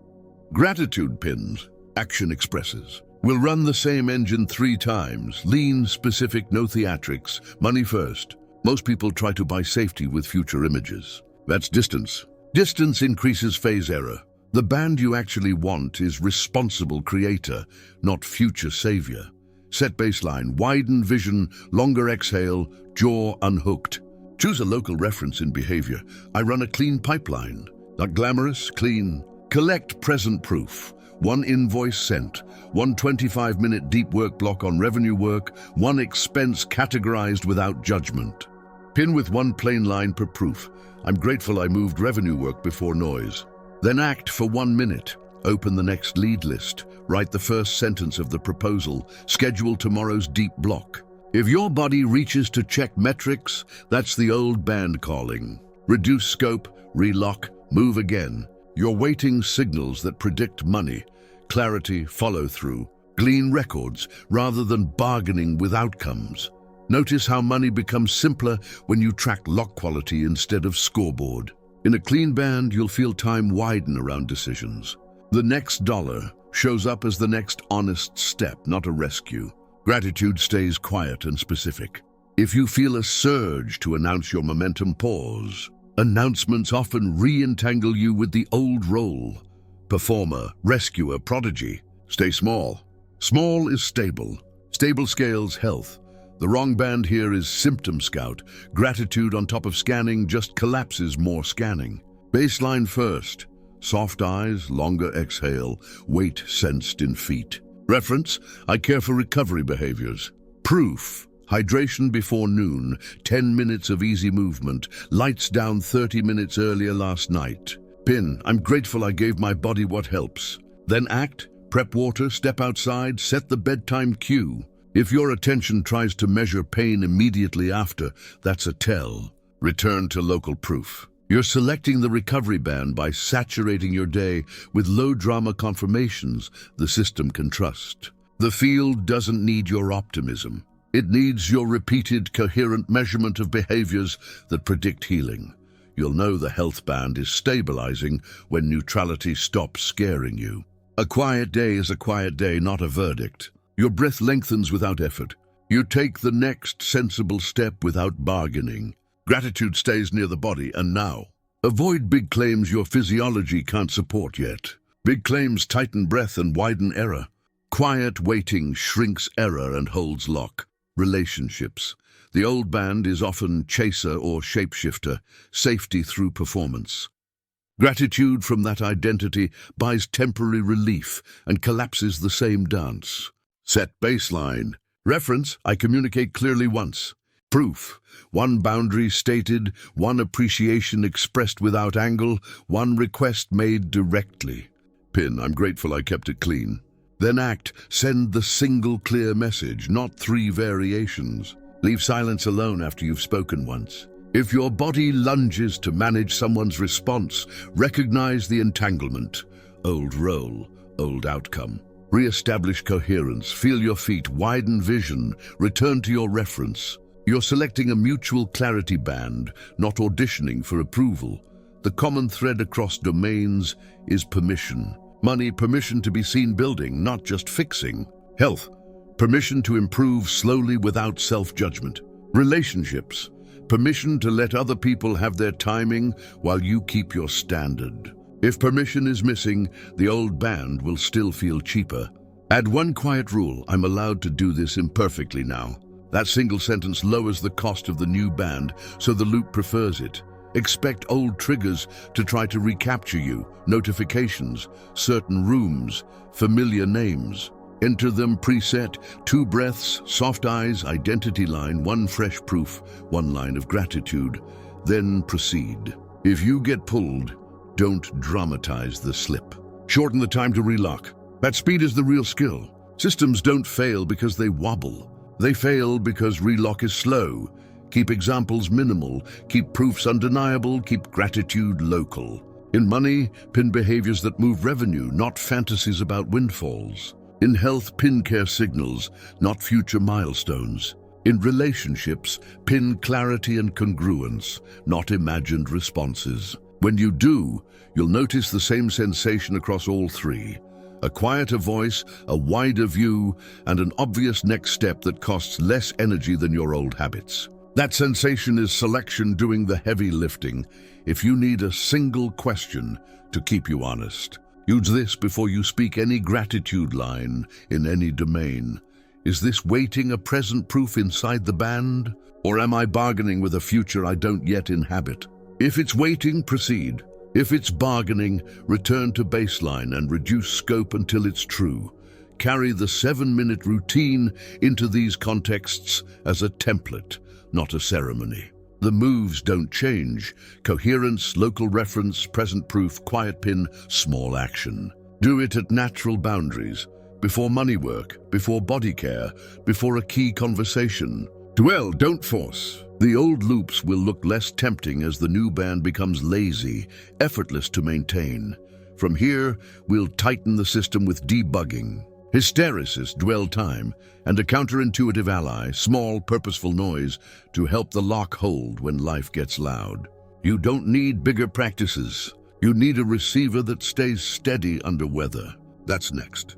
Gratitude pins. Action expresses. We'll run the same engine 3 times. Lean, specific, no theatrics. Money first. Most people try to buy safety with future images. That's distance. Distance increases phase error. The band you actually want is responsible creator, not future savior. Set baseline, widen vision, longer exhale, jaw unhooked. Choose a local reference in behavior. I run a clean pipeline. Not glamorous, clean. Collect present proof. 1 invoice sent, 1 25-minute deep work block on revenue work, 1 expense categorized without judgment. Pin with 1 plain line per proof. I'm grateful I moved revenue work before noise. Then act for 1 minute. Open the next lead list. Write the first sentence of the proposal. Schedule tomorrow's deep block. If your body reaches to check metrics, that's the old band calling. Reduce scope, relock, move again. You're waiting signals that predict money, clarity, follow-through. Glean records rather than bargaining with outcomes. Notice how money becomes simpler when you track lock quality instead of scoreboard. In a clean band, you'll feel time widen around decisions. The next dollar shows up as the next honest step, not a rescue. Gratitude stays quiet and specific. If you feel a surge to announce your momentum, pause. Announcements often re-entangle you with the old role. Performer, rescuer, prodigy. Stay small. Small is stable. Stable scales health. The wrong band here is symptom scout. Gratitude on top of scanning just collapses more scanning. Baseline first. Soft eyes, longer exhale, weight sensed in feet. Reference, I care for recovery behaviors. Proof, hydration before noon, 10 minutes of easy movement, lights down 30 minutes earlier last night. Pin, I'm grateful I gave my body what helps. Then act, prep water, step outside, set the bedtime cue. If your attention tries to measure pain immediately after, that's a tell. Return to local proof. You're selecting the recovery band by saturating your day with low-drama confirmations the system can trust. The field doesn't need your optimism. It needs your repeated, coherent measurement of behaviors that predict healing. You'll know the health band is stabilizing when neutrality stops scaring you. A quiet day is a quiet day, not a verdict. Your breath lengthens without effort. You take the next sensible step without bargaining. Gratitude stays near the body, and now. Avoid big claims your physiology can't support yet. Big claims tighten breath and widen error. Quiet waiting shrinks error and holds lock. Relationships. The old band is often chaser or shapeshifter, safety through performance. Gratitude from that identity buys temporary relief and collapses the same dance. Set baseline. Reference, I communicate clearly once. Proof, one boundary stated, one appreciation expressed without angle, one request made directly. Pin, I'm grateful I kept it clean. Then act, send the single clear message, not 3 variations. Leave silence alone after you've spoken once. If your body lunges to manage someone's response, recognize the entanglement. Old role, old outcome. Re-establish coherence, feel your feet, widen vision, return to your reference. You're selecting a mutual clarity band, not auditioning for approval. The common thread across domains is permission. Money, permission to be seen building, not just fixing. Health, permission to improve slowly without self-judgment. Relationships, permission to let other people have their timing while you keep your standard. If permission is missing, the old band will still feel cheaper. Add one quiet rule, I'm allowed to do this imperfectly now. That single sentence lowers the cost of the new band, so the loop prefers it. Expect old triggers to try to recapture you, notifications, certain rooms, familiar names. Enter them preset, 2 breaths, soft eyes, identity line, 1 fresh proof, 1 line of gratitude. Then proceed. If you get pulled, don't dramatize the slip. Shorten the time to relock. That speed is the real skill. Systems don't fail because they wobble. They fail because relock is slow. Keep examples minimal, keep proofs undeniable, keep gratitude local. In money, pin behaviors that move revenue, not fantasies about windfalls. In health, pin care signals, not future milestones. In relationships, pin clarity and congruence, not imagined responses. When you do, you'll notice the same sensation across all 3. A quieter voice, a wider view, and an obvious next step that costs less energy than your old habits. That sensation is selection doing the heavy lifting. If you need a single question to keep you honest, use this before you speak any gratitude line in any domain. Is this waiting a present proof inside the band? Or am I bargaining with a future I don't yet inhabit? If it's waiting, proceed. If it's bargaining, return to baseline and reduce scope until it's true. Carry the 7-minute routine into these contexts as a template, not a ceremony. The moves don't change. Coherence, local reference, present proof, quiet pin, small action. Do it at natural boundaries, before money work, before body care, before a key conversation. Dwell, don't force. The old loops will look less tempting as the new band becomes lazy, effortless to maintain. From here, we'll tighten the system with debugging. Hysteresis, dwell time, and a counterintuitive ally, small, purposeful noise, to help the lock hold when life gets loud. You don't need bigger practices. You need a receiver that stays steady under weather. That's next.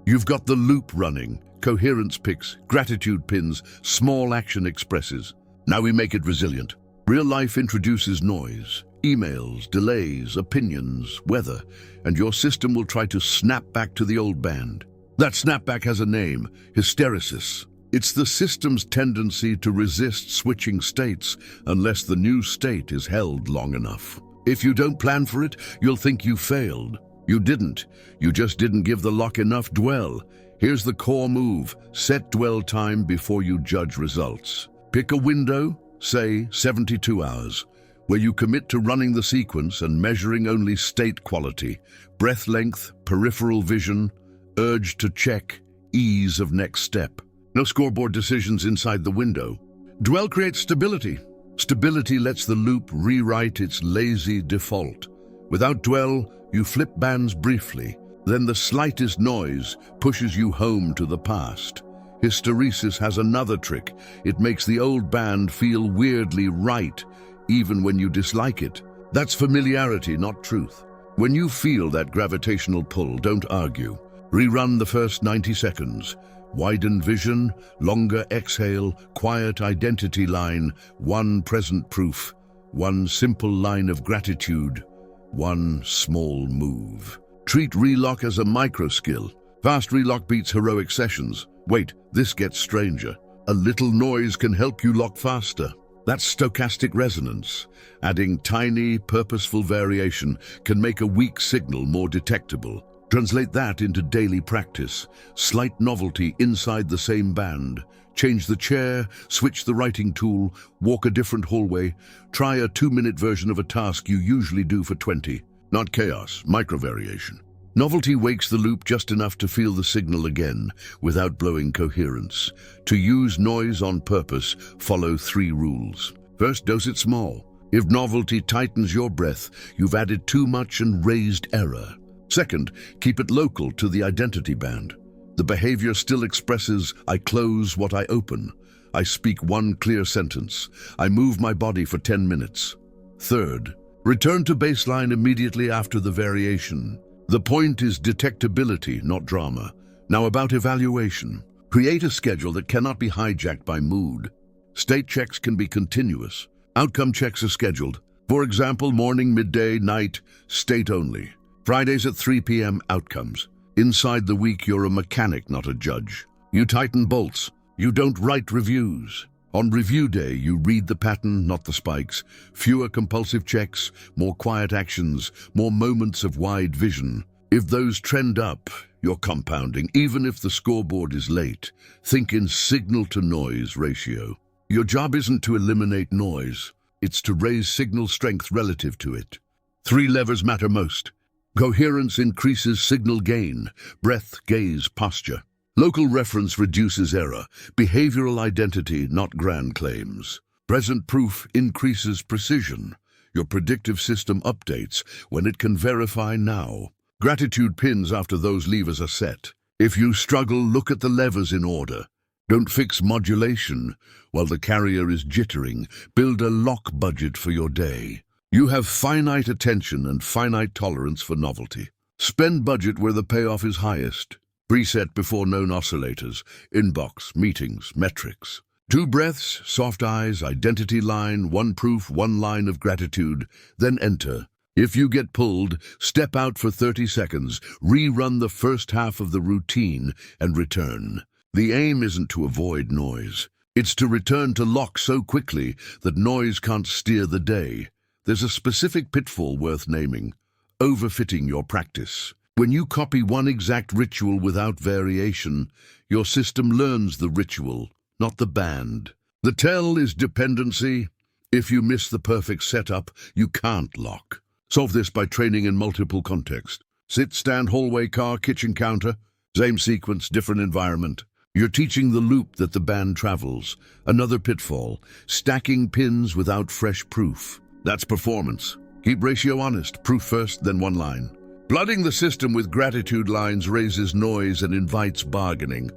You've got the loop running, coherence picks, gratitude pins, small action expresses. Now we make it resilient. Real life introduces noise, emails, delays, opinions, weather, and your system will try to snap back to the old band. That snapback has a name, hysteresis. It's the system's tendency to resist switching states unless the new state is held long enough. If you don't plan for it, you'll think you failed. You didn't. You just didn't give the lock enough dwell. Here's the core move. Set dwell time before you judge results. Pick a window, say 72 hours, where you commit to running the sequence and measuring only state quality, breath length, peripheral vision, urge to check, ease of next step. No scoreboard decisions inside the window. Dwell creates stability. Stability lets the loop rewrite its lazy default. Without dwell, you flip bands briefly. Then the slightest noise pushes you home to the past. Hysteresis has another trick. It makes the old band feel weirdly right, even when you dislike it. That's familiarity, not truth. When you feel that gravitational pull, don't argue. Rerun the first 90 seconds. Widen vision, longer exhale, quiet identity line, one present proof, one simple line of gratitude, one small move. Treat relock as a micro skill. Fast relock beats heroic sessions. Wait, this gets stranger. A little noise can help you lock faster. That's stochastic resonance. Adding tiny, purposeful variation can make a weak signal more detectable. Translate that into daily practice. Slight novelty inside the same band. Change the chair, switch the writing tool, walk a different hallway. Try a 2-minute version of a task you usually do for 20. Not chaos, micro-variation. Novelty wakes the loop just enough to feel the signal again, without blowing coherence. To use noise on purpose, follow 3 rules. First, dose it small. If novelty tightens your breath, you've added too much and raised error. Second, keep it local to the identity band. The behavior still expresses, I close what I open. I speak one clear sentence. I move my body for 10 minutes. Third, return to baseline immediately after the variation. The point is detectability, not drama. Now about evaluation. Create a schedule that cannot be hijacked by mood. State checks can be continuous. Outcome checks are scheduled. For example, morning, midday, night, state only. Fridays at 3 p.m. outcomes. Inside the week, you're a mechanic, not a judge. You tighten bolts. You don't write reviews. On review day, you read the pattern, not the spikes. Fewer compulsive checks, more quiet actions, more moments of wide vision. If those trend up, you're compounding, even if the scoreboard is late. Think in signal-to-noise ratio. Your job isn't to eliminate noise. It's to raise signal strength relative to it. 3 levers matter most. Coherence increases signal gain, breath, gaze, posture. Local reference reduces error, behavioral identity, not grand claims. Present proof increases precision. Your predictive system updates when it can verify now. Gratitude pins after those levers are set. If you struggle, look at the levers in order. Don't fix modulation while the carrier is jittering. Build a lock budget for your day. You have finite attention and finite tolerance for novelty. Spend budget where the payoff is highest. Preset before known oscillators, inbox, meetings, metrics. 2 breaths, soft eyes, identity line, 1 proof, 1 line of gratitude, then enter. If you get pulled, step out for 30 seconds, rerun the first half of the routine, and return. The aim isn't to avoid noise. It's to return to lock so quickly that noise can't steer the day. There's a specific pitfall worth naming: overfitting your practice. When you copy one exact ritual without variation, your system learns the ritual, not the band. The tell is dependency. If you miss the perfect setup, you can't lock. Solve this by training in multiple contexts. Sit, stand, hallway, car, kitchen, counter. Same sequence, different environment. You're teaching the loop that the band travels. Another pitfall: stacking pins without fresh proof. That's performance. Keep ratio honest, proof first, then 1 line. Flooding the system with gratitude lines raises noise and invites bargaining.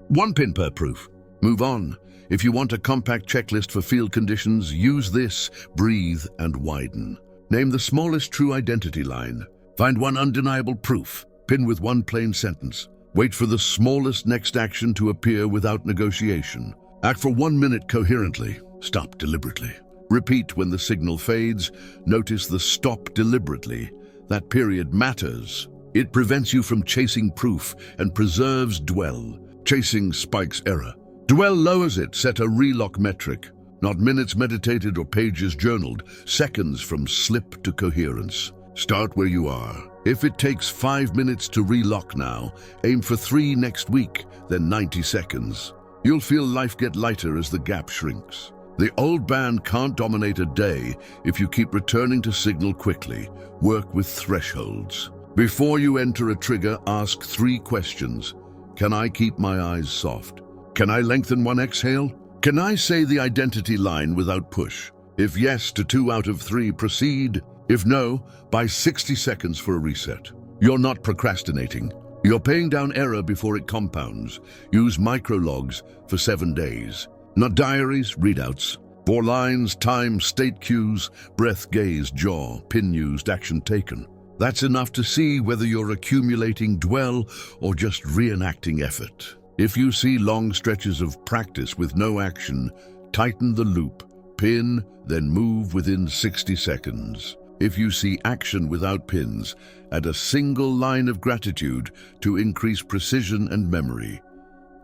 1 pin per proof. Move on. If you want a compact checklist for field conditions, use this: breathe and widen. Name the smallest true identity line. Find 1 undeniable proof. Pin with 1 plain sentence. Wait for the smallest next action to appear without negotiation. Act for 1 minute coherently. Stop deliberately. Repeat when the signal fades. Notice the stop deliberately. That period matters. It prevents you from chasing proof and preserves dwell. Chasing spikes error. Dwell lowers it. Set a relock metric. Not minutes meditated or pages journaled, seconds from slip to coherence. Start where you are. If it takes 5 minutes to relock now, aim for 3 next week, then 90 seconds. You'll feel life get lighter as the gap shrinks. The old band can't dominate a day if you keep returning to signal quickly. Work with thresholds. Before you enter a trigger, ask 3 questions. Can I keep my eyes soft? Can I lengthen one exhale? Can I say the identity line without push? If yes to 2 out of 3, proceed. If no, buy 60 seconds for a reset. You're not procrastinating. You're paying down error before it compounds. Use micrologs for 7 days. Not diaries, readouts. 4 lines, time, state cues, breath, gaze, jaw, pin used, action taken. That's enough to see whether you're accumulating dwell or just reenacting effort. If you see long stretches of practice with no action, tighten the loop, pin, then move within 60 seconds. If you see action without pins, add a single line of gratitude to increase precision and memory.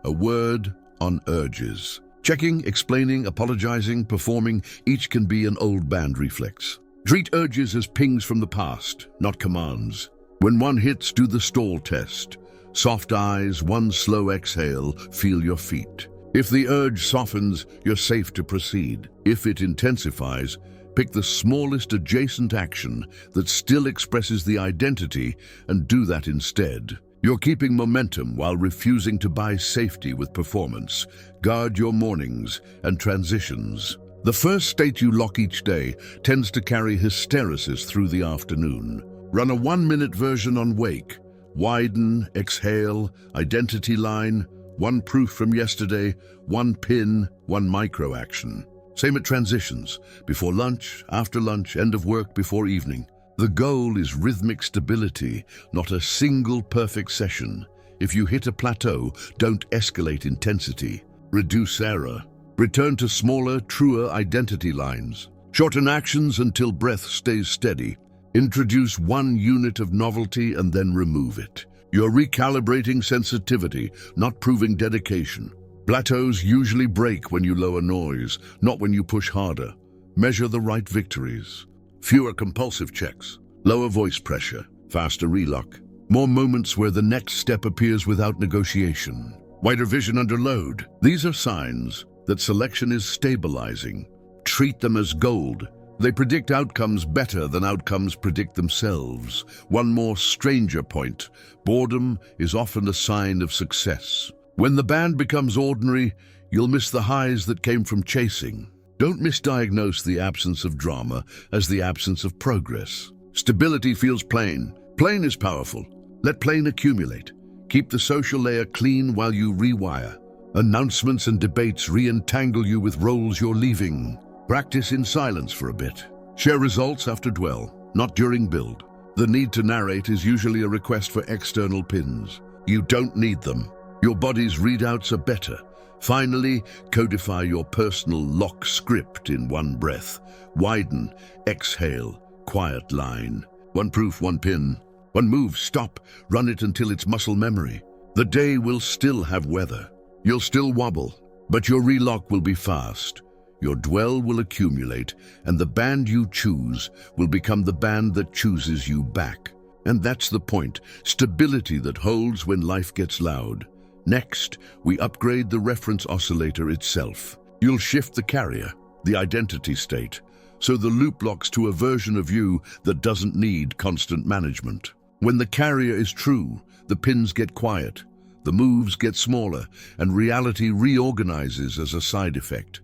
A word on urges. Checking, explaining, apologizing, performing, each can be an old band reflex. Treat urges as pings from the past, not commands. When one hits, do the stall test. Soft eyes, 1 slow exhale, feel your feet. If the urge softens, you're safe to proceed. If it intensifies, pick the smallest adjacent action that still expresses the identity and do that instead. You're keeping momentum while refusing to buy safety with performance. Guard your mornings and transitions. The first state you lock each day tends to carry hysteresis through the afternoon. Run a 1-minute version on wake. Widen, exhale, identity line, 1 proof from yesterday, 1 pin, 1 micro action. Same at transitions, before lunch, after lunch, end of work, before evening. The goal is rhythmic stability, not a single perfect session. If you hit a plateau, don't escalate intensity. Reduce error. Return to smaller, truer identity lines. Shorten actions until breath stays steady. Introduce 1 unit of novelty and then remove it. You're recalibrating sensitivity, not proving dedication. Plateaus usually break when you lower noise, not when you push harder. Measure the right victories. Fewer compulsive checks, lower voice pressure, faster relock. More moments where the next step appears without negotiation. Wider vision under load. These are signs that selection is stabilizing. Treat them as gold. They predict outcomes better than outcomes predict themselves. One more stranger point. Boredom is often a sign of success. When the band becomes ordinary, you'll miss the highs that came from chasing. Don't misdiagnose the absence of drama as the absence of progress. Stability feels plain. Plain is powerful. Let plain accumulate. Keep the social layer clean while you rewire. Announcements and debates re-entangle you with roles you're leaving. Practice in silence for a bit. Share results after dwell, not during build. The need to narrate is usually a request for external pins. You don't need them. Your body's readouts are better. Finally, codify your personal lock script in 1 breath. Widen, exhale, quiet line. 1 proof, 1 pin. 1 move, stop, run it until it's muscle memory. The day will still have weather. You'll still wobble, but your relock will be fast. Your dwell will accumulate, and the band you choose will become the band that chooses you back. And that's the point, stability that holds when life gets loud. Next, we upgrade the reference oscillator itself. You'll shift the carrier, the identity state, so the loop locks to a version of you that doesn't need constant management. When the carrier is true, the pins get quiet, the moves get smaller, and reality reorganizes as a side effect.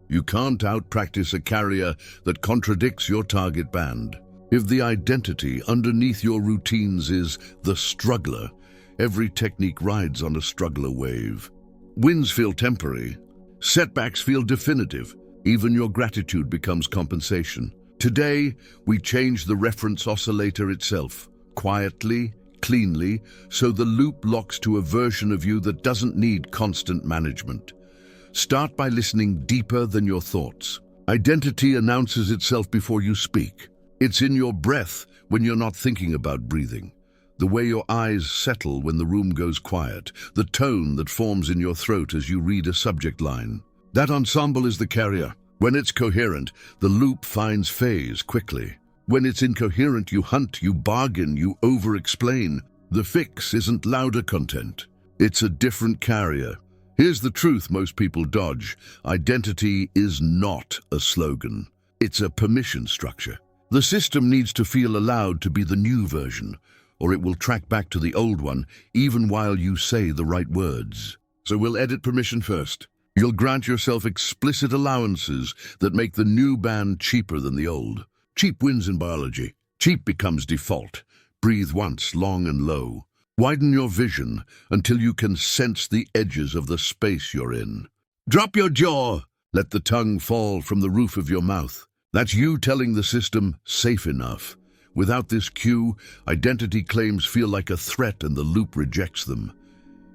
You can't out-practice a carrier that contradicts your target band. If the identity underneath your routines is the struggler, every technique rides on a struggler wave. Wins feel temporary. Setbacks feel definitive. Even your gratitude becomes compensation. Today, we change the reference oscillator itself, quietly, cleanly, so the loop locks to a version of you that doesn't need constant management. Start by listening deeper than your thoughts. Identity announces itself before you speak. It's in your breath when you're not thinking about breathing. The way your eyes settle when the room goes quiet, the tone that forms in your throat as you read a subject line. That ensemble is the carrier. When it's coherent, the loop finds phase quickly. When it's incoherent, you hunt, you bargain, you over-explain. The fix isn't louder content. It's a different carrier. Here's the truth most people dodge. Identity is not a slogan. It's a permission structure. The system needs to feel allowed to be the new version, or it will track back to the old one, even while you say the right words. So we'll edit permission first. You'll grant yourself explicit allowances that make the new band cheaper than the old. Cheap wins in biology. Cheap becomes default. Breathe once, long and low. Widen your vision until you can sense the edges of the space you're in. Drop your jaw. Let the tongue fall from the roof of your mouth. That's you telling the system, safe enough. Without this cue, identity claims feel like a threat and the loop rejects them.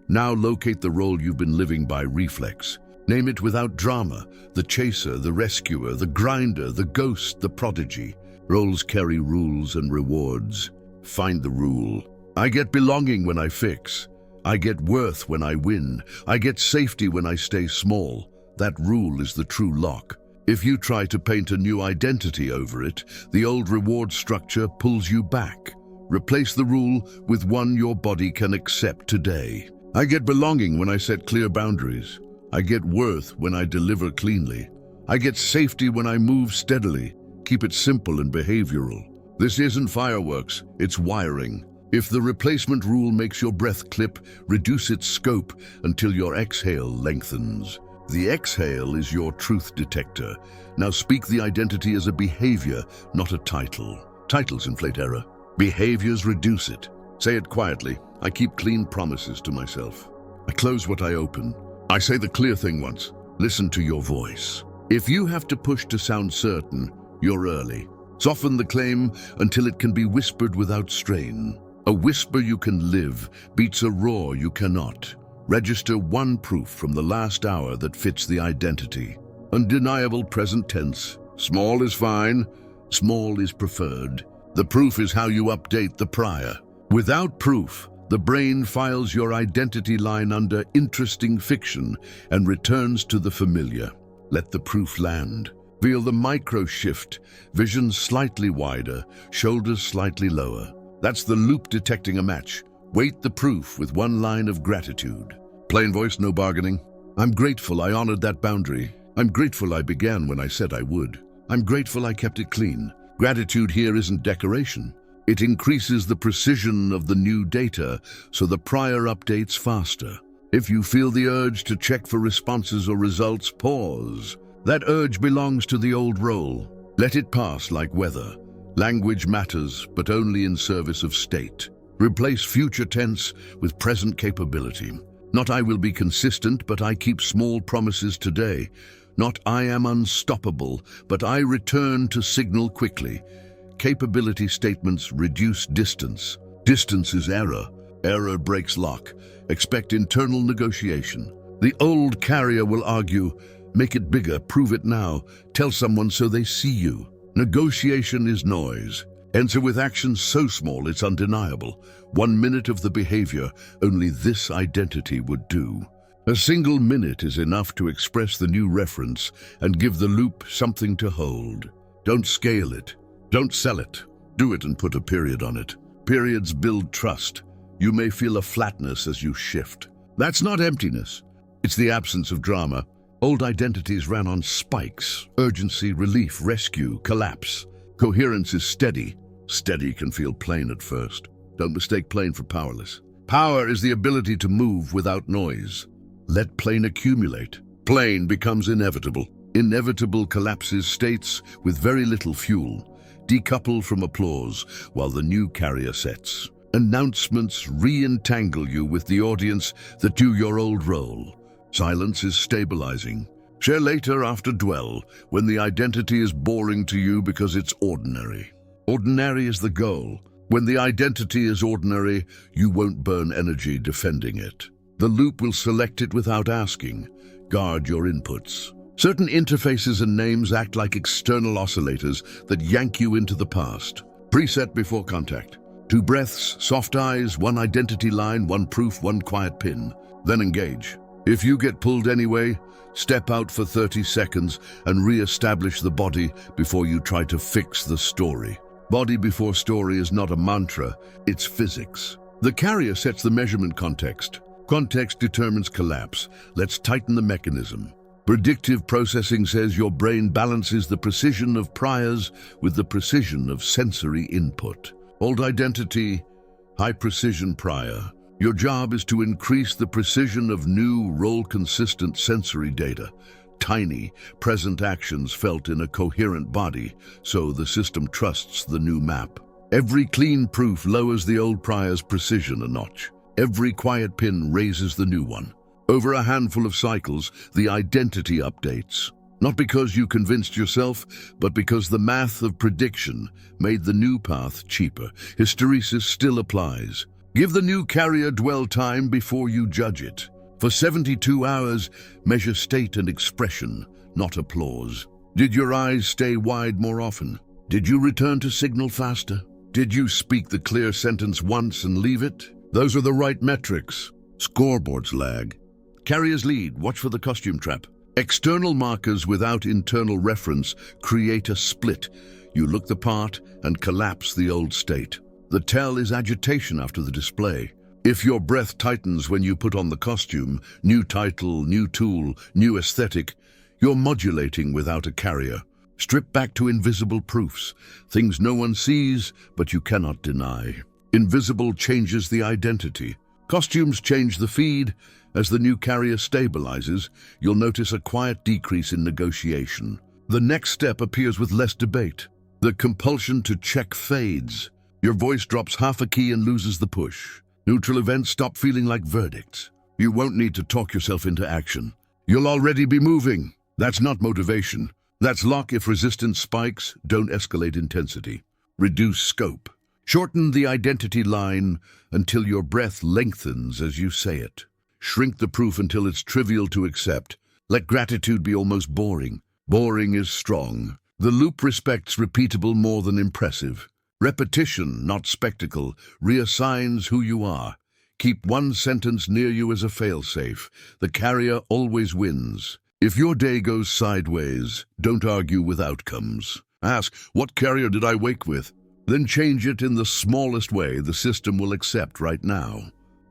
Now locate the role you've been living by reflex. Name it without drama: the chaser, the rescuer, the grinder, the ghost, the prodigy. Roles carry rules and rewards. Find the rule. I get belonging when I fix. I get worth when I win. I get safety when I stay small. That rule is the true lock. If you try to paint a new identity over it, the old reward structure pulls you back. Replace the rule with one your body can accept today. I get belonging when I set clear boundaries. I get worth when I deliver cleanly. I get safety when I move steadily. Keep it simple and behavioral. This isn't fireworks, it's wiring. If the replacement rule makes your breath clip, reduce its scope until your exhale lengthens. The exhale is your truth detector. Now speak the identity as a behavior, not a title. Titles inflate error. Behaviors reduce it. Say it quietly. I keep clean promises to myself. I close what I open. I say the clear thing once. Listen to your voice. If you have to push to sound certain, you're early. Soften the claim until it can be whispered without strain. A whisper you can live beats a roar you cannot. Register one proof from the last hour that fits the identity. Undeniable present tense. Small is fine. Small is preferred. The proof is how you update the prior. Without proof, the brain files your identity line under interesting fiction and returns to the familiar. Let the proof land. Feel the micro shift, vision slightly wider, shoulders slightly lower. That's the loop detecting a match. Weight the proof with one line of gratitude. Plain voice, no bargaining. I'm grateful I honored that boundary. I'm grateful I began when I said I would. I'm grateful I kept it clean. Gratitude here isn't decoration. It increases the precision of the new data, so the prior updates faster. If you feel the urge to check for responses or results, pause. That urge belongs to the old role. Let it pass like weather. Language matters, but only in service of state. Replace future tense with present capability. Not I will be consistent, but I keep small promises today. Not I am unstoppable, but I return to signal quickly. Capability statements reduce distance. Distance is error. Error breaks lock. Expect internal negotiation. The old carrier will argue, make it bigger, prove it now, tell someone so they see you. Negotiation is noise. Answer with action so small it's undeniable. 1 minute of the behavior, only this identity would do. A single minute is enough to express the new reference and give the loop something to hold. Don't scale it. Don't sell it. Do it and put a period on it. Periods build trust. You may feel a flatness as you shift. That's not emptiness. It's the absence of drama. Old identities ran on spikes: urgency, relief, rescue, collapse. Coherence is steady. Steady can feel plain at first. Don't mistake plain for powerless. Power is the ability to move without noise. Let plain accumulate. Plain becomes inevitable. Inevitable collapses states with very little fuel. Decouple from applause while the new carrier sets. Announcements re-entangle you with the audience that do your old role. Silence is stabilizing. Share later after dwell, when the identity is boring to you because it's ordinary. Ordinary is the goal. When the identity is ordinary, you won't burn energy defending it. The loop will select it without asking. Guard your inputs. Certain interfaces and names act like external oscillators that yank you into the past. Preset before contact. 2 breaths, soft eyes, 1 identity line, 1 proof, 1 quiet pin. Then engage. If you get pulled anyway, step out for 30 seconds and re-establish the body before you try to fix the story. Body before story is not a mantra, it's physics. The carrier sets the measurement context. Context determines collapse. Let's tighten the mechanism. Predictive processing says your brain balances the precision of priors with the precision of sensory input. Old identity, high precision prior. Your job is to increase the precision of new, role-consistent sensory data. Tiny, present actions felt in a coherent body, so the system trusts the new map. Every clean proof lowers the old prior's precision a notch. Every quiet pin raises the new one. Over a handful of cycles, the identity updates. Not because you convinced yourself, but because the math of prediction made the new path cheaper. Hysteresis still applies. Give the new carrier dwell time before you judge it. For 72 hours, measure state and expression, not applause. Did your eyes stay wide more often? Did you return to signal faster? Did you speak the clear sentence once and leave it? Those are the right metrics. Scoreboards lag. Carriers lead, watch for the costume trap. External markers without internal reference create a split. You look the part and collapse the old state. The tell is agitation after the display. If your breath tightens when you put on the costume, new title, new tool, new aesthetic, you're modulating without a carrier. Strip back to invisible proofs, things no one sees but you cannot deny. Invisible changes the identity. Costumes change the feed. As the new carrier stabilizes, you'll notice a quiet decrease in negotiation. The next step appears with less debate. The compulsion to check fades. Your voice drops half a key and loses the push. Neutral events stop feeling like verdicts. You won't need to talk yourself into action. You'll already be moving. That's not motivation. That's lock. If resistance spikes, don't escalate intensity. Reduce scope. Shorten the identity line until your breath lengthens as you say it. Shrink the proof until it's trivial to accept. Let gratitude be almost boring. Boring is strong. The loop respects repeatable more than impressive. Repetition, not spectacle, reassigns who you are. Keep one sentence near you as a failsafe. The carrier always wins. If your day goes sideways, don't argue with outcomes. Ask, what carrier did I wake with? Then change it in the smallest way the system will accept right now.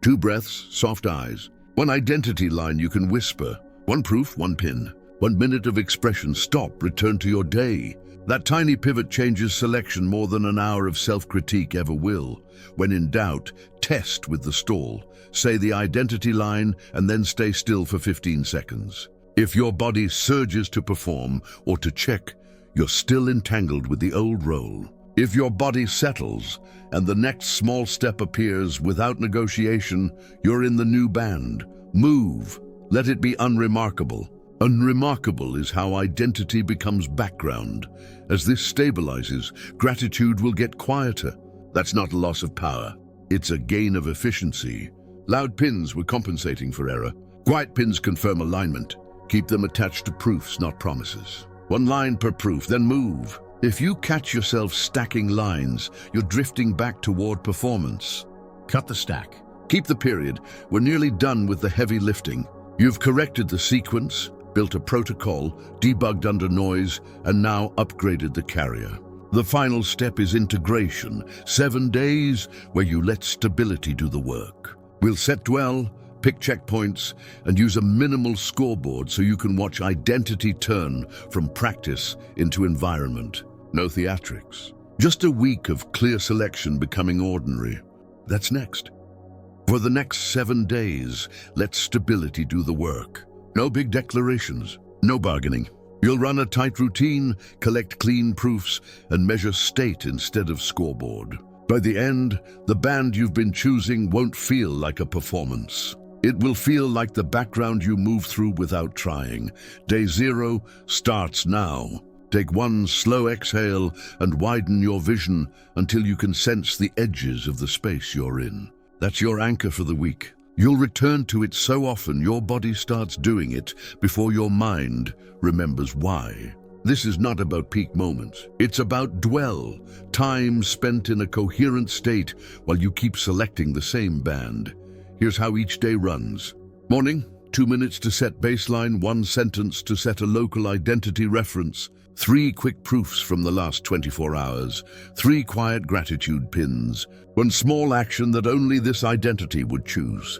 2 breaths, soft eyes. 1 identity line you can whisper. 1 proof, 1 pin. 1 minute of expression. Stop, return to your day. That tiny pivot changes selection more than an hour of self-critique ever will. When in doubt, test with the stall. Say the identity line and then stay still for 15 seconds. If your body surges to perform or to check, you're still entangled with the old role. If your body settles and the next small step appears without negotiation, you're in the new band. Move. Let it be unremarkable. Unremarkable is how identity becomes background. As this stabilizes, gratitude will get quieter. That's not a loss of power. It's a gain of efficiency. Loud pins were compensating for error. Quiet pins confirm alignment. Keep them attached to proofs, not promises. 1 line per proof, then move. If you catch yourself stacking lines, you're drifting back toward performance. Cut the stack. Keep the period. We're nearly done with the heavy lifting. You've corrected the sequence, built a protocol, debugged under noise, and now upgraded the carrier. The final step is integration. 7 days where you let stability do the work. We'll set dwell, pick checkpoints, and use a minimal scoreboard so you can watch identity turn from practice into environment. No theatrics. Just a week of clear selection becoming ordinary. That's next. For the next 7 days, let stability do the work. No big declarations, no bargaining. You'll run a tight routine, collect clean proofs, and measure state instead of scoreboard. By the end, the band you've been choosing won't feel like a performance. It will feel like the background you move through without trying. Day 0 starts now. Take 1 slow exhale and widen your vision until you can sense the edges of the space you're in. That's your anchor for the week. You'll return to it so often your body starts doing it before your mind remembers why. This is not about peak moments. It's about dwell, time spent in a coherent state while you keep selecting the same band. Here's how each day runs. Morning, 2 minutes to set baseline, 1 sentence to set a local identity reference, 3 quick proofs from the last 24 hours, 3 quiet gratitude pins, 1 small action that only this identity would choose.